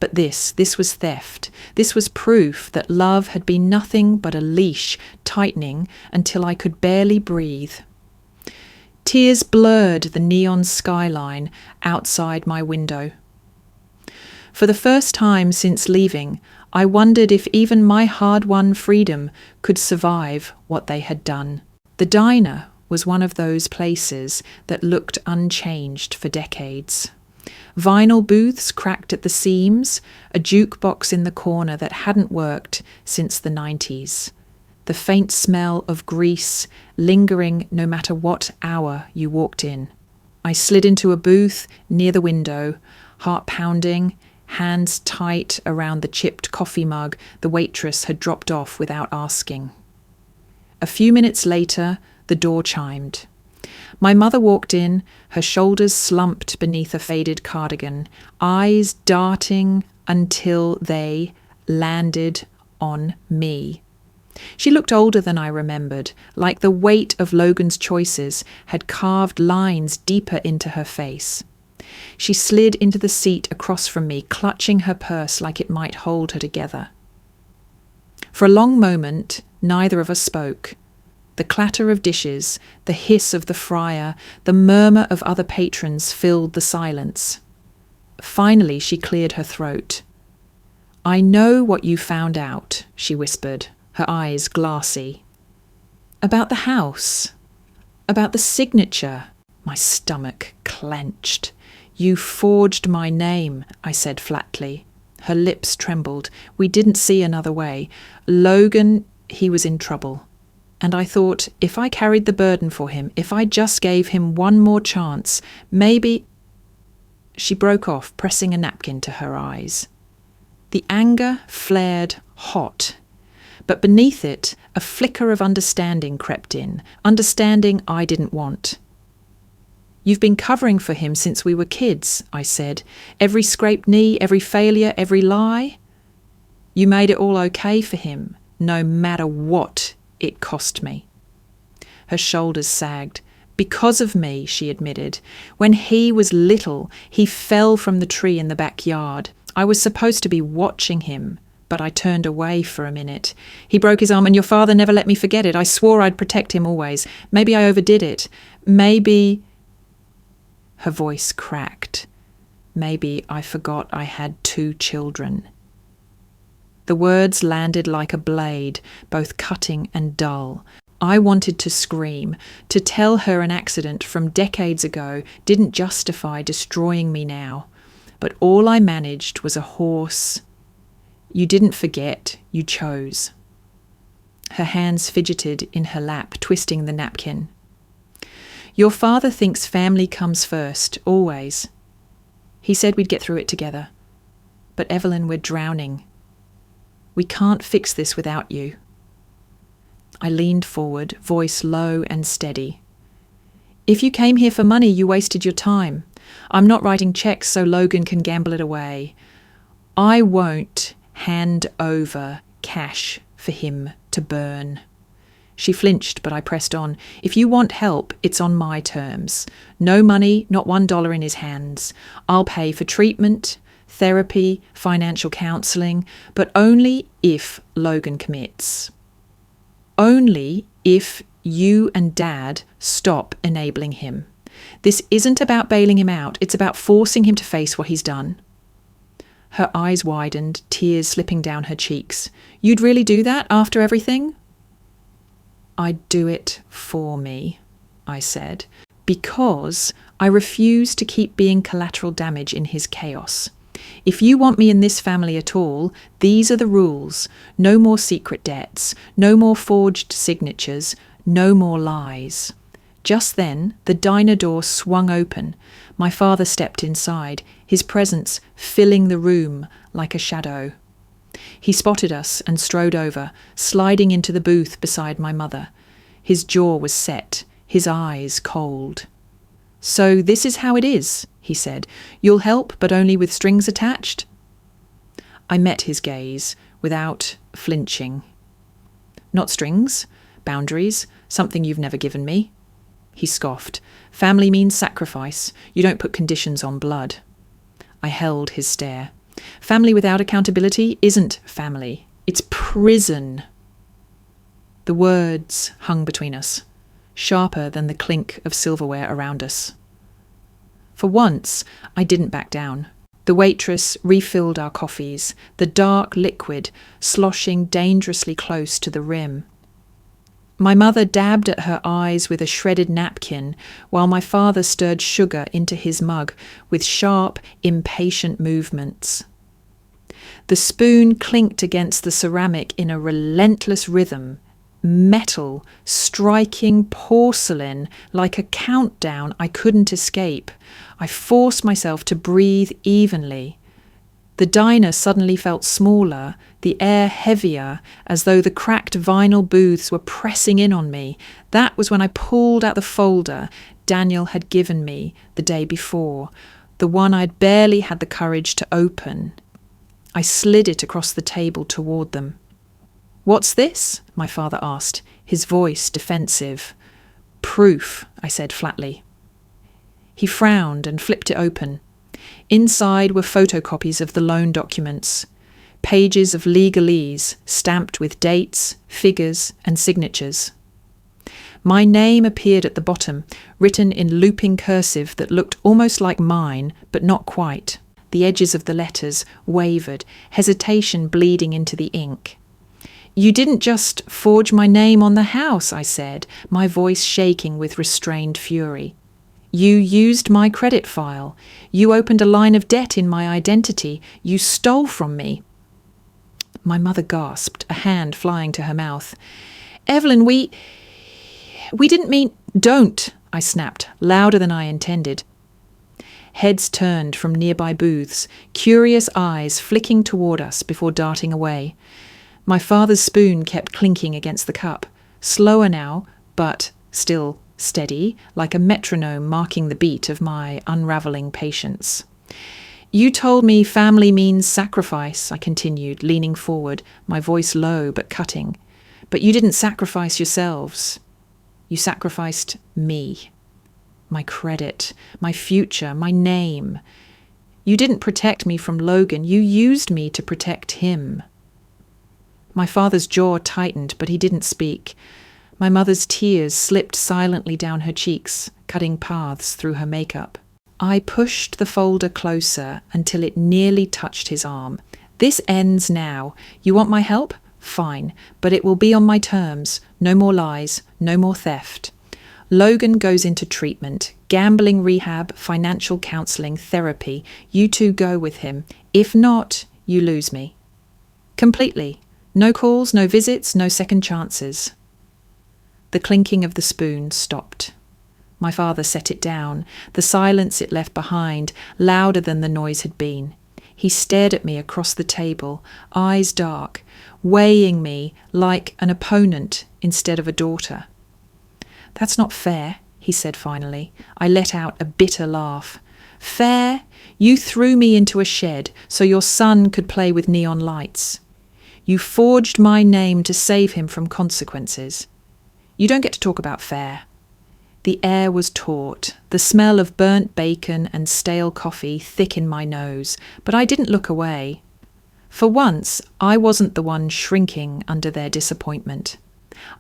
But this was theft. This was proof that love had been nothing but a leash tightening until I could barely breathe. Tears blurred the neon skyline outside my window. For the first time since leaving, I wondered if even my hard-won freedom could survive what they had done. The diner was one of those places that looked unchanged for decades. Vinyl booths cracked at the seams, a jukebox in the corner that hadn't worked since the 90s. The faint smell of grease lingering no matter what hour you walked in. I slid into a booth near the window, heart pounding, hands tight around the chipped coffee mug the waitress had dropped off without asking. A few minutes later, the door chimed. My mother walked in, her shoulders slumped beneath a faded cardigan, eyes darting until they landed on me. She looked older than I remembered, like the weight of Logan's choices had carved lines deeper into her face. She slid into the seat across from me, clutching her purse like it might hold her together. For a long moment, neither of us spoke. The clatter of dishes, the hiss of the fryer, the murmur of other patrons filled the silence. Finally, she cleared her throat. "I know what you found out," she whispered, her eyes glassy. "About the house. About the signature." My stomach clenched. "You forged my name," I said flatly. Her lips trembled. We didn't see another way. Logan, he was in trouble. And I thought, if I carried the burden for him, if I just gave him one more chance, maybe... She broke off, pressing a napkin to her eyes. The anger flared hot, but beneath it, a flicker of understanding crept in, understanding I didn't want. "You've been covering for him since we were kids," I said. "Every scraped knee, every failure, every lie. You made it all okay for him, no matter what it cost me." Her shoulders sagged. "Because of me," she admitted. "When he was little, he fell from the tree in the backyard. I was supposed to be watching him, but I turned away for a minute. He broke his arm and your father never let me forget it. I swore I'd protect him always. Maybe I overdid it. Maybe..." Her voice cracked. "Maybe I forgot I had 2 children." The words landed like a blade, both cutting and dull. I wanted to scream, to tell her an accident from decades ago didn't justify destroying me now. But all I managed was a hoarse, "You didn't forget, you chose." Her hands fidgeted in her lap, twisting the napkin. Your father thinks family comes first, always. He said we'd get through it together. But Evelyn, we're drowning. We can't fix this without you. I leaned forward, voice low and steady. If you came here for money, you wasted your time. I'm not writing checks so Logan can gamble it away. I won't hand over cash for him to burn. She flinched, but I pressed on. If you want help, it's on my terms. No money, not $1 in his hands. I'll pay for treatment, therapy, financial counselling, but only if Logan commits. Only if you and Dad stop enabling him. This isn't about bailing him out. It's about forcing him to face what he's done. Her eyes widened, tears slipping down her cheeks. You'd really do that after everything? I'd do it for me, I said, because I refuse to keep being collateral damage in his chaos. If you want me in this family at all, these are the rules. No more secret debts, no more forged signatures, no more lies. Just then, the diner door swung open. My father stepped inside, his presence filling the room like a shadow. He spotted us and strode over, sliding into the booth beside my mother. His jaw was set, his eyes cold. So this is how it is, he said. You'll help, but only with strings attached? I met his gaze, without flinching. Not strings, boundaries, something you've never given me. He scoffed. Family means sacrifice. You don't put conditions on blood. I held his stare. Family without accountability isn't family. It's prison. The words hung between us, sharper than the clink of silverware around us. For once, I didn't back down. The waitress refilled our coffees, the dark liquid sloshing dangerously close to the rim. My mother dabbed at her eyes with a shredded napkin, while my father stirred sugar into his mug with sharp, impatient movements. The spoon clinked against the ceramic in a relentless rhythm, metal striking porcelain like a countdown I couldn't escape. I forced myself to breathe evenly. The diner suddenly felt smaller, the air heavier, as though the cracked vinyl booths were pressing in on me. That was when I pulled out the folder Daniel had given me the day before, the one I'd barely had the courage to open. I slid it across the table toward them. What's this? My father asked, his voice defensive. Proof, I said flatly. He frowned and flipped it open. Inside were photocopies of the loan documents, pages of legalese stamped with dates, figures, and signatures. My name appeared at the bottom, written in looping cursive that looked almost like mine, but not quite. The edges of the letters wavered, hesitation bleeding into the ink. You didn't just forge my name on the house, I said, my voice shaking with restrained fury. You used my credit file. You opened a line of debt in my identity. You stole from me. My mother gasped, a hand flying to her mouth. Evelyn, we didn't mean... Don't, I snapped, louder than I intended. Heads turned from nearby booths, curious eyes flicking toward us before darting away. My father's spoon kept clinking against the cup, slower now, but still steady, like a metronome marking the beat of my unravelling patience. You told me family means sacrifice, I continued, leaning forward, my voice low but cutting. But you didn't sacrifice yourselves. You sacrificed me. My credit, my future, my name. You didn't protect me from Logan. You used me to protect him. My father's jaw tightened, but he didn't speak. My mother's tears slipped silently down her cheeks, cutting paths through her makeup. I pushed the folder closer until it nearly touched his arm. This ends now. You want my help? Fine, but it will be on my terms. No more lies, no more theft. Logan goes into treatment, gambling rehab, financial counselling, therapy. You two go with him. If not, you lose me. Completely. No calls, no visits, no second chances. The clinking of the spoon stopped. My father set it down, the silence it left behind, louder than the noise had been. He stared at me across the table, eyes dark, weighing me like an opponent instead of a daughter. "That's not fair," he said finally. I let out a bitter laugh. "Fair? You threw me into a shed so your son could play with neon lights. You forged my name to save him from consequences. You don't get to talk about fair." The air was taut, the smell of burnt bacon and stale coffee thick in my nose, but I didn't look away. For once, I wasn't the one shrinking under their disappointment.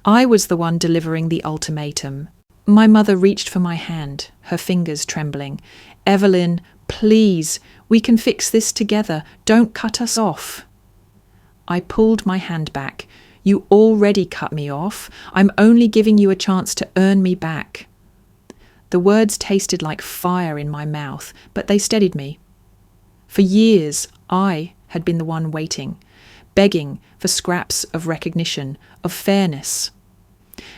I was the one delivering the ultimatum. My mother reached for my hand, her fingers trembling. "Evelyn, please, we can fix this together. Don't cut us off." I pulled my hand back. "You already cut me off. I'm only giving you a chance to earn me back." The words tasted like fire in my mouth, but they steadied me. For years, I had been the one waiting, begging for scraps of recognition, of fairness.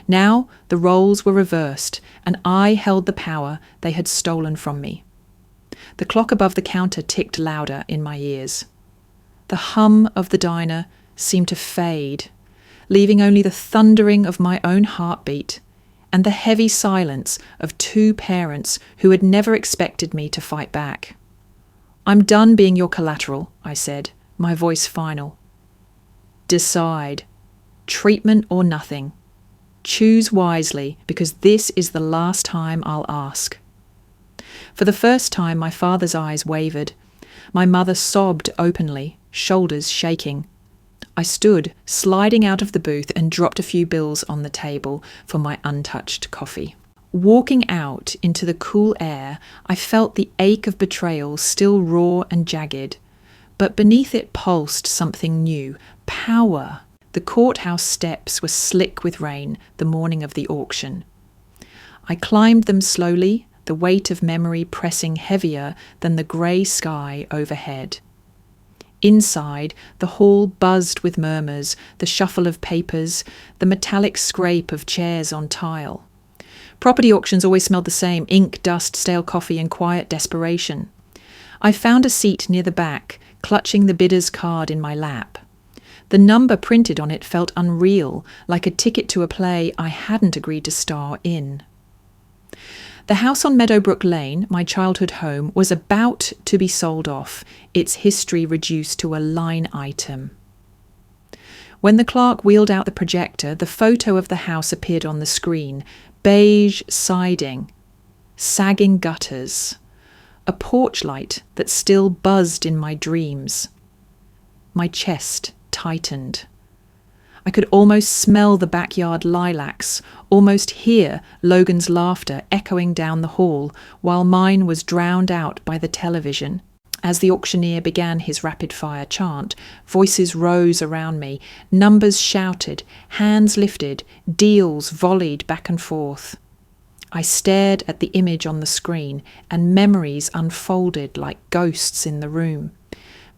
Now the roles were reversed, and I held the power they had stolen from me. The clock above the counter ticked louder in my ears. The hum of the diner seemed to fade, leaving only the thundering of my own heartbeat and the heavy silence of two parents who had never expected me to fight back. "I'm done being your collateral," I said, my voice final. "Decide. Treatment or nothing. Choose wisely, because this is the last time I'll ask." For the first time, my father's eyes wavered. My mother sobbed openly, shoulders shaking. I stood, sliding out of the booth, and dropped a few bills on the table for my untouched coffee. Walking out into the cool air, I felt the ache of betrayal still raw and jagged, but beneath it pulsed something new, power. The courthouse steps were slick with rain the morning of the auction. I climbed them slowly, the weight of memory pressing heavier than the grey sky overhead. Inside, the hall buzzed with murmurs, the shuffle of papers, the metallic scrape of chairs on tile. Property auctions always smelled the same: ink, dust, stale coffee, and quiet desperation. I found a seat near the back, clutching the bidder's card in my lap. The number printed on it felt unreal, like a ticket to a play I hadn't agreed to star in. The house on Meadowbrook Lane, my childhood home, was about to be sold off, its history reduced to a line item. When the clerk wheeled out the projector, the photo of the house appeared on the screen: beige siding, sagging gutters, a porch light that still buzzed in my dreams. My chest tightened. I could almost smell the backyard lilacs, almost hear Logan's laughter echoing down the hall, while mine was drowned out by the television. As the auctioneer began his rapid-fire chant, voices rose around me, numbers shouted, hands lifted, deals volleyed back and forth. I stared at the image on the screen, and memories unfolded like ghosts in the room.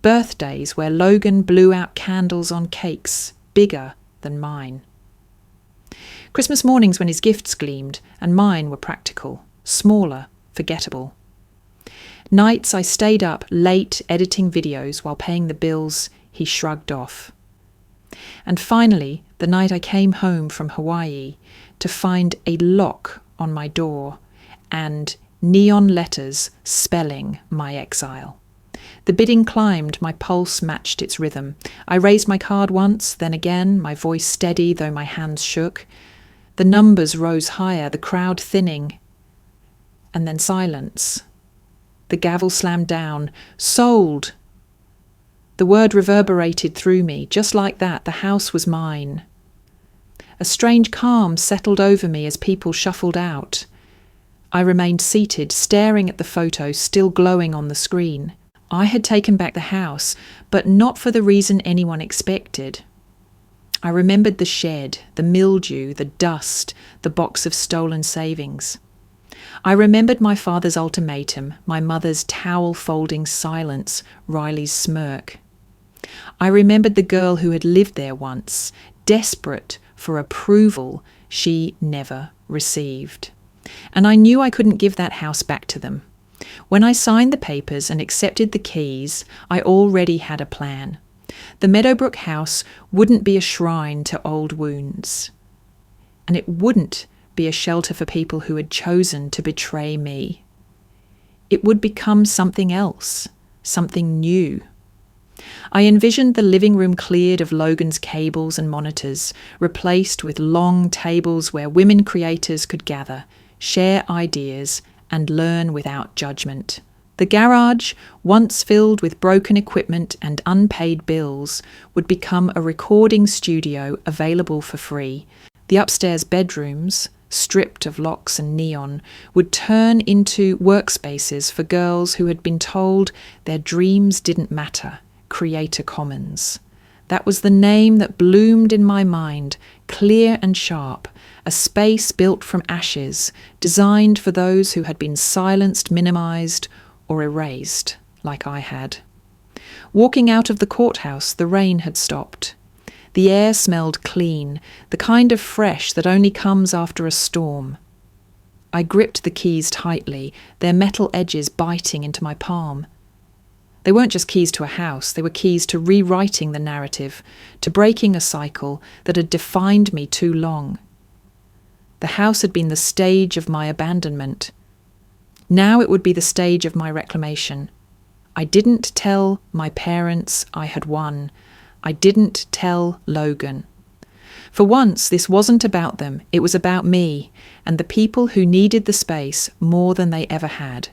Birthdays where Logan blew out candles on cakes bigger than mine. Christmas mornings when his gifts gleamed, and mine were practical, smaller, forgettable. Nights I stayed up late editing videos while paying the bills he shrugged off. And finally, the night I came home from Hawaii to find a lock on my door and neon letters spelling my exile. The bidding climbed, my pulse matched its rhythm. I raised my card once, then again, my voice steady though my hands shook. The numbers rose higher, the crowd thinning, and then silence. The gavel slammed down. Sold! The word reverberated through me. Just like that, the house was mine. A strange calm settled over me as people shuffled out. I remained seated, staring at the photo still glowing on the screen. I had taken back the house, but not for the reason anyone expected. I remembered the shed, the mildew, the dust, the box of stolen savings. I remembered my father's ultimatum, my mother's towel-folding silence, Riley's smirk. I remembered the girl who had lived there once, desperate for approval she never received. And I knew I couldn't give that house back to them. When I signed the papers and accepted the keys, I already had a plan. The Meadowbrook house wouldn't be a shrine to old wounds. And it wouldn't be a shelter for people who had chosen to betray me. It would become something else, something new. I envisioned the living room cleared of Logan's cables and monitors, replaced with long tables where women creators could gather, share ideas, and learn without judgment. The garage, once filled with broken equipment and unpaid bills, would become a recording studio available for free. The upstairs bedrooms, stripped of locks and neon, would turn into workspaces for girls who had been told their dreams didn't matter. Creator Commons. That was the name that bloomed in my mind, clear and sharp, a space built from ashes, designed for those who had been silenced, minimized, or erased, like I had. Walking out of the courthouse, the rain had stopped. The air smelled clean, the kind of fresh that only comes after a storm. I gripped the keys tightly, their metal edges biting into my palm. They weren't just keys to a house, they were keys to rewriting the narrative, to breaking a cycle that had defined me too long. The house had been the stage of my abandonment. Now it would be the stage of my reclamation. I didn't tell my parents I had won. I didn't tell Logan. For once, this wasn't about them, it was about me and the people who needed the space more than they ever had.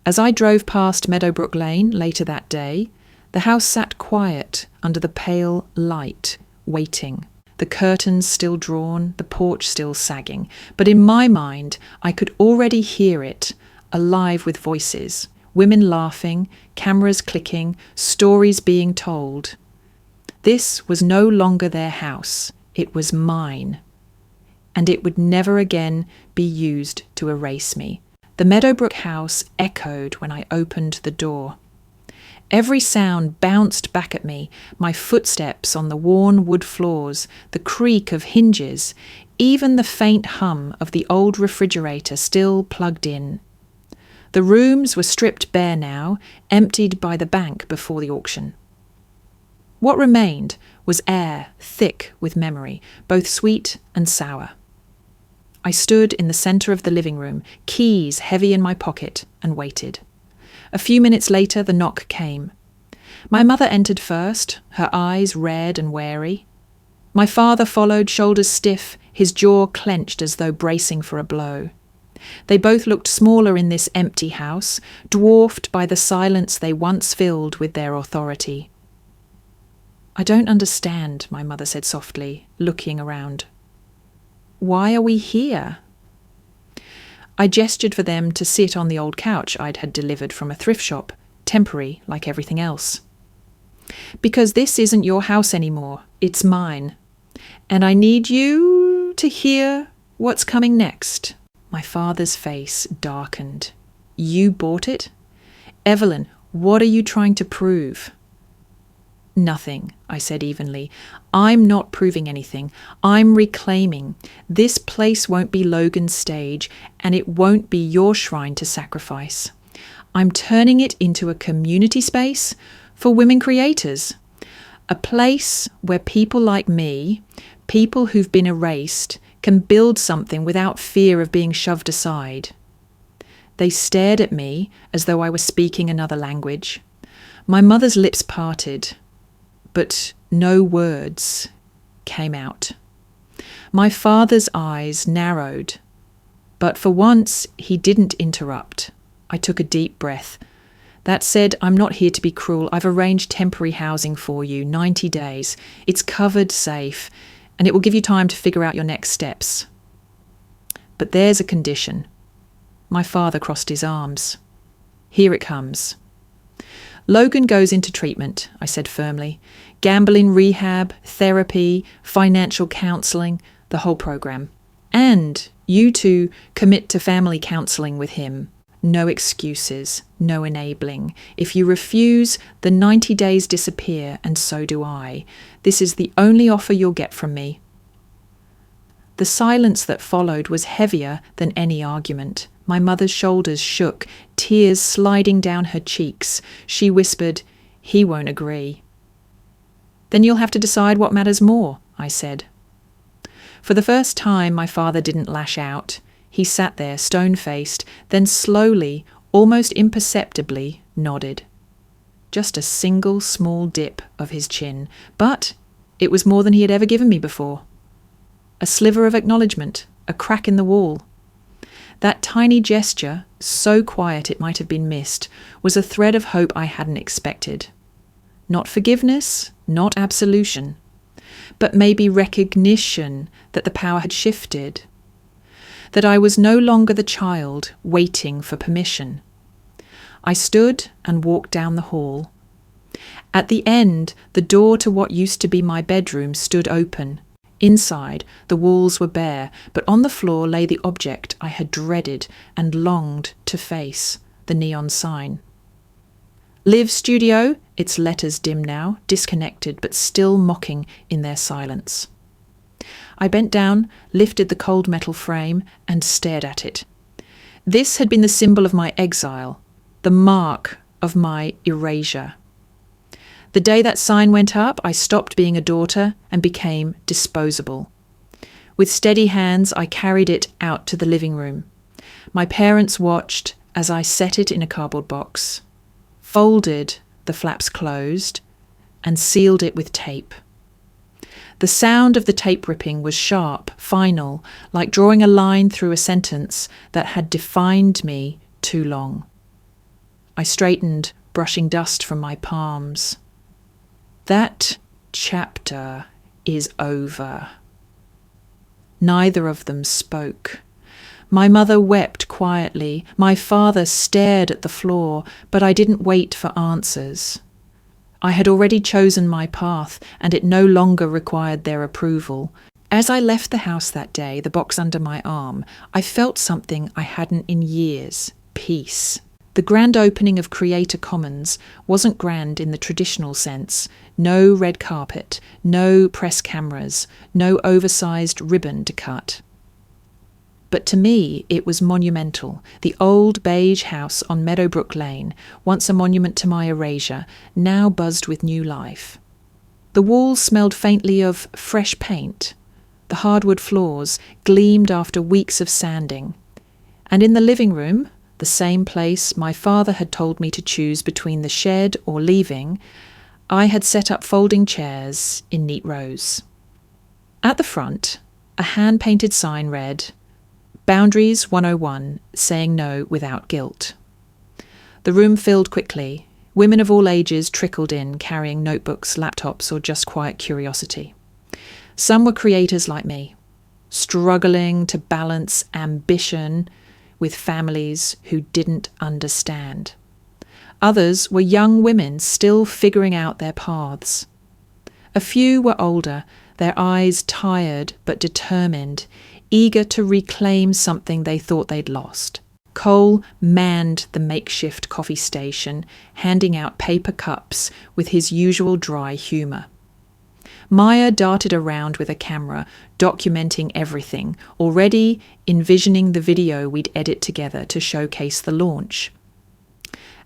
As I drove past Meadowbrook Lane later that day, the house sat quiet under the pale light, waiting. The curtains still drawn, the porch still sagging. But in my mind, I could already hear it, alive with voices. Women laughing, cameras clicking, stories being told. This was no longer their house. It was mine. And it would never again be used to erase me. The Meadowbrook house echoed when I opened the door. Every sound bounced back at me, my footsteps on the worn wood floors, the creak of hinges, even the faint hum of the old refrigerator still plugged in. The rooms were stripped bare now, emptied by the bank before the auction. What remained was air thick with memory, both sweet and sour. I stood in the centre of the living room, keys heavy in my pocket, and waited. A few minutes later, the knock came. My mother entered first, her eyes red and wary. My father followed, shoulders stiff, his jaw clenched as though bracing for a blow. They both looked smaller in this empty house, dwarfed by the silence they once filled with their authority. "I don't understand," my mother said softly, looking around. "Why are we here?" I gestured for them to sit on the old couch I'd had delivered from a thrift shop, temporary like everything else. "Because this isn't your house anymore, it's mine. And I need you to hear what's coming next." My father's face darkened. "You bought it? Evelyn, what are you trying to prove?" "Nothing," I said evenly. "I'm not proving anything. I'm reclaiming. This place won't be Logan's stage, and it won't be your shrine to sacrifice. I'm turning it into a community space for women creators. A place where people like me, people who've been erased, can build something without fear of being shoved aside." They stared at me as though I was speaking another language. My mother's lips parted, but no words came out. My father's eyes narrowed, but for once he didn't interrupt. I took a deep breath. "That said, I'm not here to be cruel. I've arranged temporary housing for you, 90 days. It's covered, safe, and it will give you time to figure out your next steps. But there's a condition." My father crossed his arms. "Here it comes. Logan goes into treatment," I said firmly. "Gambling rehab, therapy, financial counselling, the whole program. And you two commit to family counselling with him. no excuses, no enabling. If you refuse, the 90 days disappear, and so do I. This is the only offer you'll get from me. The silence that followed was heavier than any argument. My mother's shoulders shook, tears sliding down her cheeks. She whispered, "He won't agree." "Then you'll have to decide what matters more," I said. For the first time, my father didn't lash out. He sat there, stone-faced, then slowly, almost imperceptibly, nodded. Just a single small dip of his chin, but it was more than he had ever given me before. A sliver of acknowledgement, a crack in the wall. That tiny gesture, so quiet it might have been missed, was a thread of hope I hadn't expected. Not forgiveness, not absolution, but maybe recognition that the power had shifted, that I was no longer the child waiting for permission. I stood and walked down the hall. At the end, the door to what used to be my bedroom stood open. Inside, the walls were bare, but on the floor lay the object I had dreaded and longed to face, the neon sign. "Live Studio," its letters dim now, disconnected but still mocking in their silence. I bent down, lifted the cold metal frame, and stared at it. This had been the symbol of my exile, the mark of my erasure. The day that sign went up, I stopped being a daughter and became disposable. With steady hands, I carried it out to the living room. My parents watched as I set it in a cardboard box, folded the flaps closed, and sealed it with tape. The sound of the tape ripping was sharp, final, like drawing a line through a sentence that had defined me too long. I straightened, brushing dust from my palms. That chapter is over. Neither of them spoke. My mother wept quietly. My father stared at the floor, but I didn't wait for answers. I had already chosen my path, and it no longer required their approval. As I left the house that day, the box under my arm, I felt something I hadn't in years: peace. The grand opening of Creator Commons wasn't grand in the traditional sense. No red carpet, no press cameras, no oversized ribbon to cut. But to me, it was monumental. The old beige house on Meadowbrook Lane, once a monument to my erasure, now buzzed with new life. The walls smelled faintly of fresh paint. The hardwood floors gleamed after weeks of sanding. And in the living room, the same place my father had told me to choose between the shed or leaving, I had set up folding chairs in neat rows. At the front, a hand-painted sign read, "Boundaries 101, saying no without guilt." The room filled quickly. Women of all ages trickled in, carrying notebooks, laptops, or just quiet curiosity. Some were creators like me, struggling to balance ambition with families who didn't understand. Others were young women still figuring out their paths. A few were older, their eyes tired but determined, eager to reclaim something they thought they'd lost. Cole manned the makeshift coffee station, handing out paper cups with his usual dry humour. Maya darted around with a camera, documenting everything, already envisioning the video we'd edit together to showcase the launch.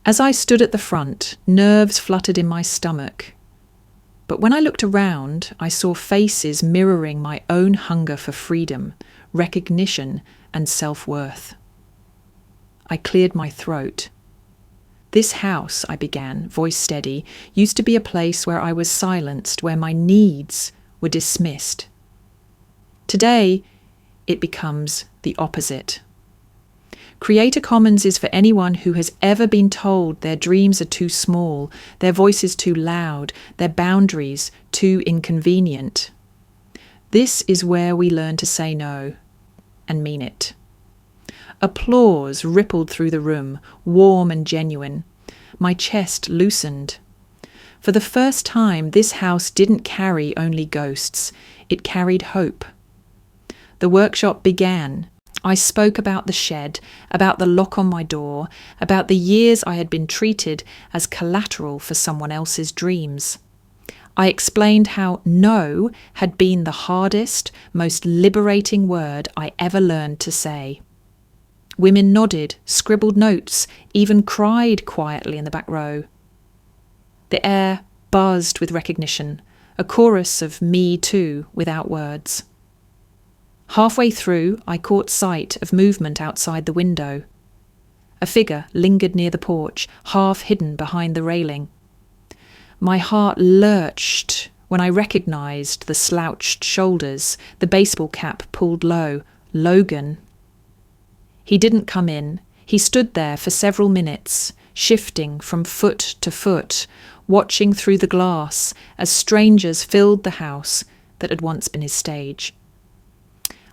As I stood at the front, nerves fluttered in my stomach. But when I looked around, I saw faces mirroring my own hunger for freedom, recognition, and self-worth. I cleared my throat. "This house," I began, voice steady, "used to be a place where I was silenced, where my needs were dismissed. Today, it becomes the opposite. Creator Commons is for anyone who has ever been told their dreams are too small, their voices too loud, their boundaries too inconvenient. This is where we learn to say no, and mean it." Applause rippled through the room, warm and genuine. My chest loosened. For the first time, this house didn't carry only ghosts. It carried hope. The workshop began. I spoke about the shed, about the lock on my door, about the years I had been treated as collateral for someone else's dreams. I explained how no had been the hardest, most liberating word I ever learned to say. Women nodded, scribbled notes, even cried quietly in the back row. The air buzzed with recognition, a chorus of me too without words. Halfway through, I caught sight of movement outside the window. A figure lingered near the porch, half hidden behind the railing. My heart lurched when I recognized the slouched shoulders, the baseball cap pulled low. Logan. He didn't come in. He stood there for several minutes, shifting from foot to foot, watching through the glass as strangers filled the house that had once been his stage.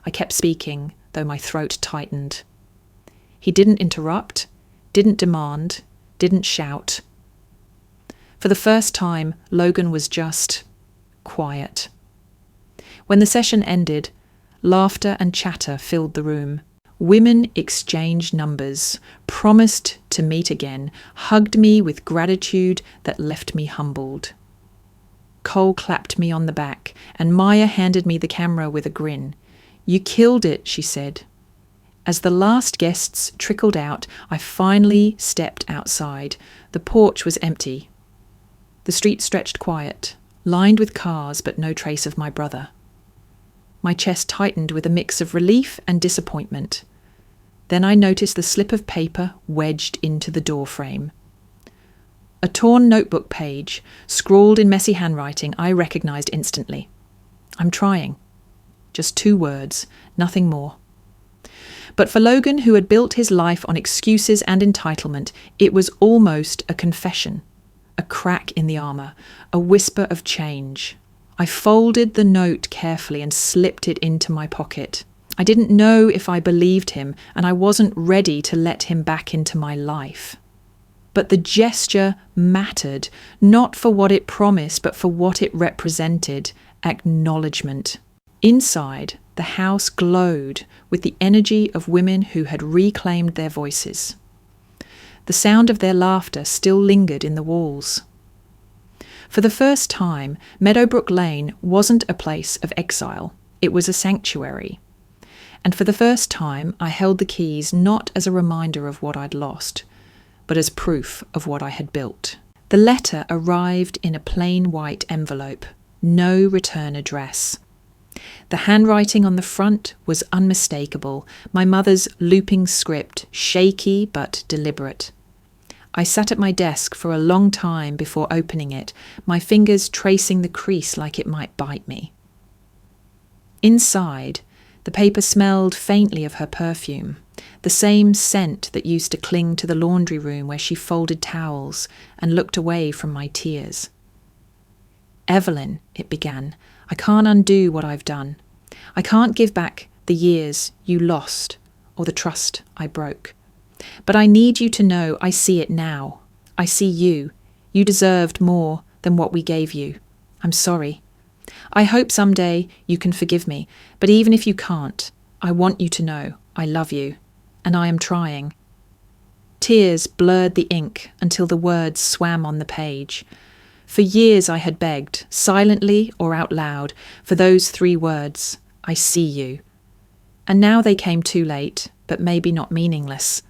I kept speaking, though my throat tightened. He didn't interrupt, didn't demand, didn't shout. For the first time, Logan was just quiet. When the session ended, laughter and chatter filled the room. Women exchanged numbers, promised to meet again, hugged me with gratitude that left me humbled. Cole clapped me on the back, and Maya handed me the camera with a grin. "You killed it," she said. As the last guests trickled out, I finally stepped outside. The porch was empty. The street stretched quiet, lined with cars but no trace of my brother. My chest tightened with a mix of relief and disappointment. Then I noticed the slip of paper wedged into the doorframe. A torn notebook page, scrawled in messy handwriting, I recognized instantly. "I'm trying." Just 2 words, nothing more. But for Logan, who had built his life on excuses and entitlement, it was almost a confession, a crack in the armour, a whisper of change. I folded the note carefully and slipped it into my pocket. I didn't know if I believed him, and I wasn't ready to let him back into my life. But the gesture mattered, not for what it promised, but for what it represented: acknowledgement. Inside, the house glowed with the energy of women who had reclaimed their voices. The sound of their laughter still lingered in the walls. For the first time, Meadowbrook Lane wasn't a place of exile. It was a sanctuary. And for the first time, I held the keys not as a reminder of what I'd lost, but as proof of what I had built. The letter arrived in a plain white envelope, no return address. The handwriting on the front was unmistakable, my mother's looping script, shaky but deliberate. I sat at my desk for a long time before opening it, my fingers tracing the crease like it might bite me. Inside, the paper smelled faintly of her perfume, the same scent that used to cling to the laundry room where she folded towels and looked away from my tears. "Evelyn," it began, "I can't undo what I've done. I can't give back the years you lost or the trust I broke. But I need you to know I see it now. I see you. You deserved more than what we gave you. I'm sorry. I hope someday you can forgive me, but even if you can't, I want you to know I love you, and I am trying." Tears blurred the ink until the words swam on the page. For years I had begged, silently or out loud, for those 3 words, "I see you." And now they came too late, but maybe not meaningless.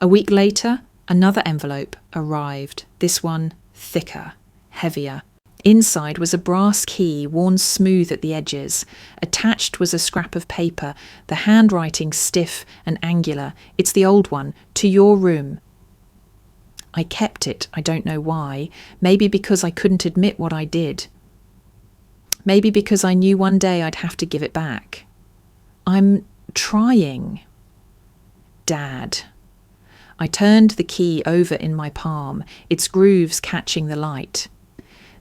A week later, another envelope arrived, this one thicker, heavier. Inside was a brass key worn smooth at the edges. Attached was a scrap of paper, the handwriting stiff and angular. "It's the old one, to your room." I kept it, I don't know why. Maybe because I couldn't admit what I did. Maybe because I knew one day I'd have to give it back. "I'm trying." Dad. I turned the key over in my palm, its grooves catching the light.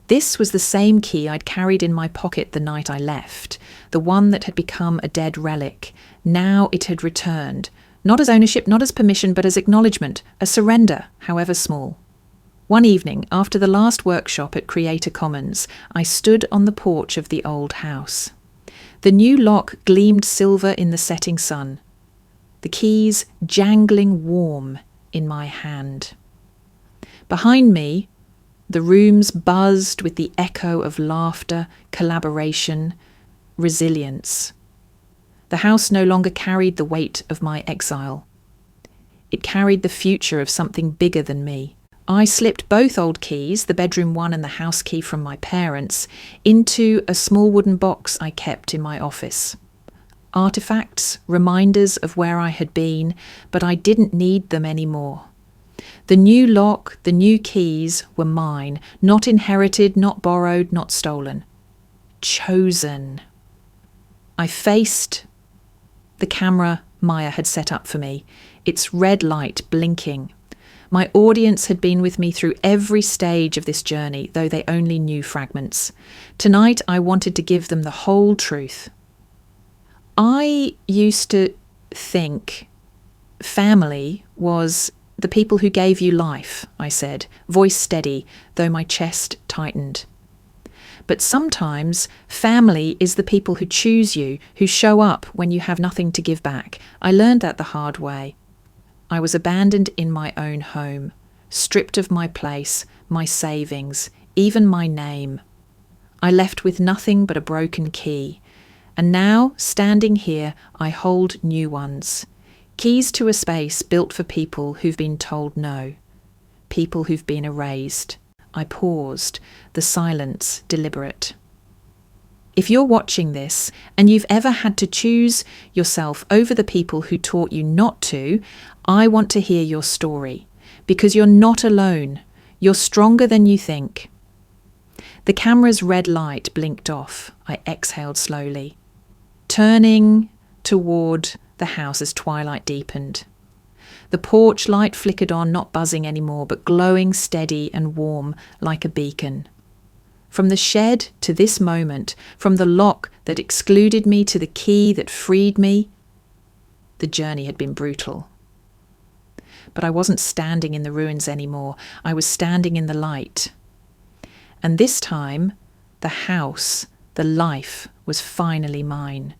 This was the same key I'd carried in my pocket the night I left, the one that had become a dead relic. Now it had returned. Not as ownership, not as permission, but as acknowledgement, a surrender, however small. One evening, after the last workshop at Creator Commons, I stood on the porch of the old house. The new lock gleamed silver in the setting sun. the keys jangling warm in my hand. Behind me, the rooms buzzed with the echo of laughter, collaboration, resilience. The house no longer carried the weight of my exile. It carried the future of something bigger than me. I slipped both old keys, the bedroom one and the house key from my parents, into a small wooden box I kept in my office. Artifacts, reminders of where I had been, but I didn't need them anymore. The new lock, the new keys were mine, not inherited, not borrowed, not stolen. Chosen. I faced the camera Maya had set up for me, its red light blinking. My audience had been with me through every stage of this journey, though they only knew fragments. Tonight I wanted to give them the whole truth. I used to think family was the people who gave you life, I said, voice steady, though my chest tightened. But sometimes family is the people who choose you, who show up when you have nothing to give back. I learned that the hard way. I was abandoned in my own home, stripped of my place, my savings, even my name. I left with nothing but a broken key. And now, standing here, I hold new ones. Keys to a space built for people who've been told no. People who've been erased. I paused, the silence deliberate. If you're watching this and you've ever had to choose yourself over the people who taught you not to, I want to hear your story, because you're not alone. You're stronger than you think. The camera's red light blinked off. I exhaled slowly, turning toward the house as twilight deepened. The porch light flickered on, not buzzing anymore, but glowing steady and warm like a beacon. From the shed to this moment, from the lock that excluded me to the key that freed me, the journey had been brutal. But I wasn't standing in the ruins anymore. I was standing in the light. And this time, the house, the life, was finally mine.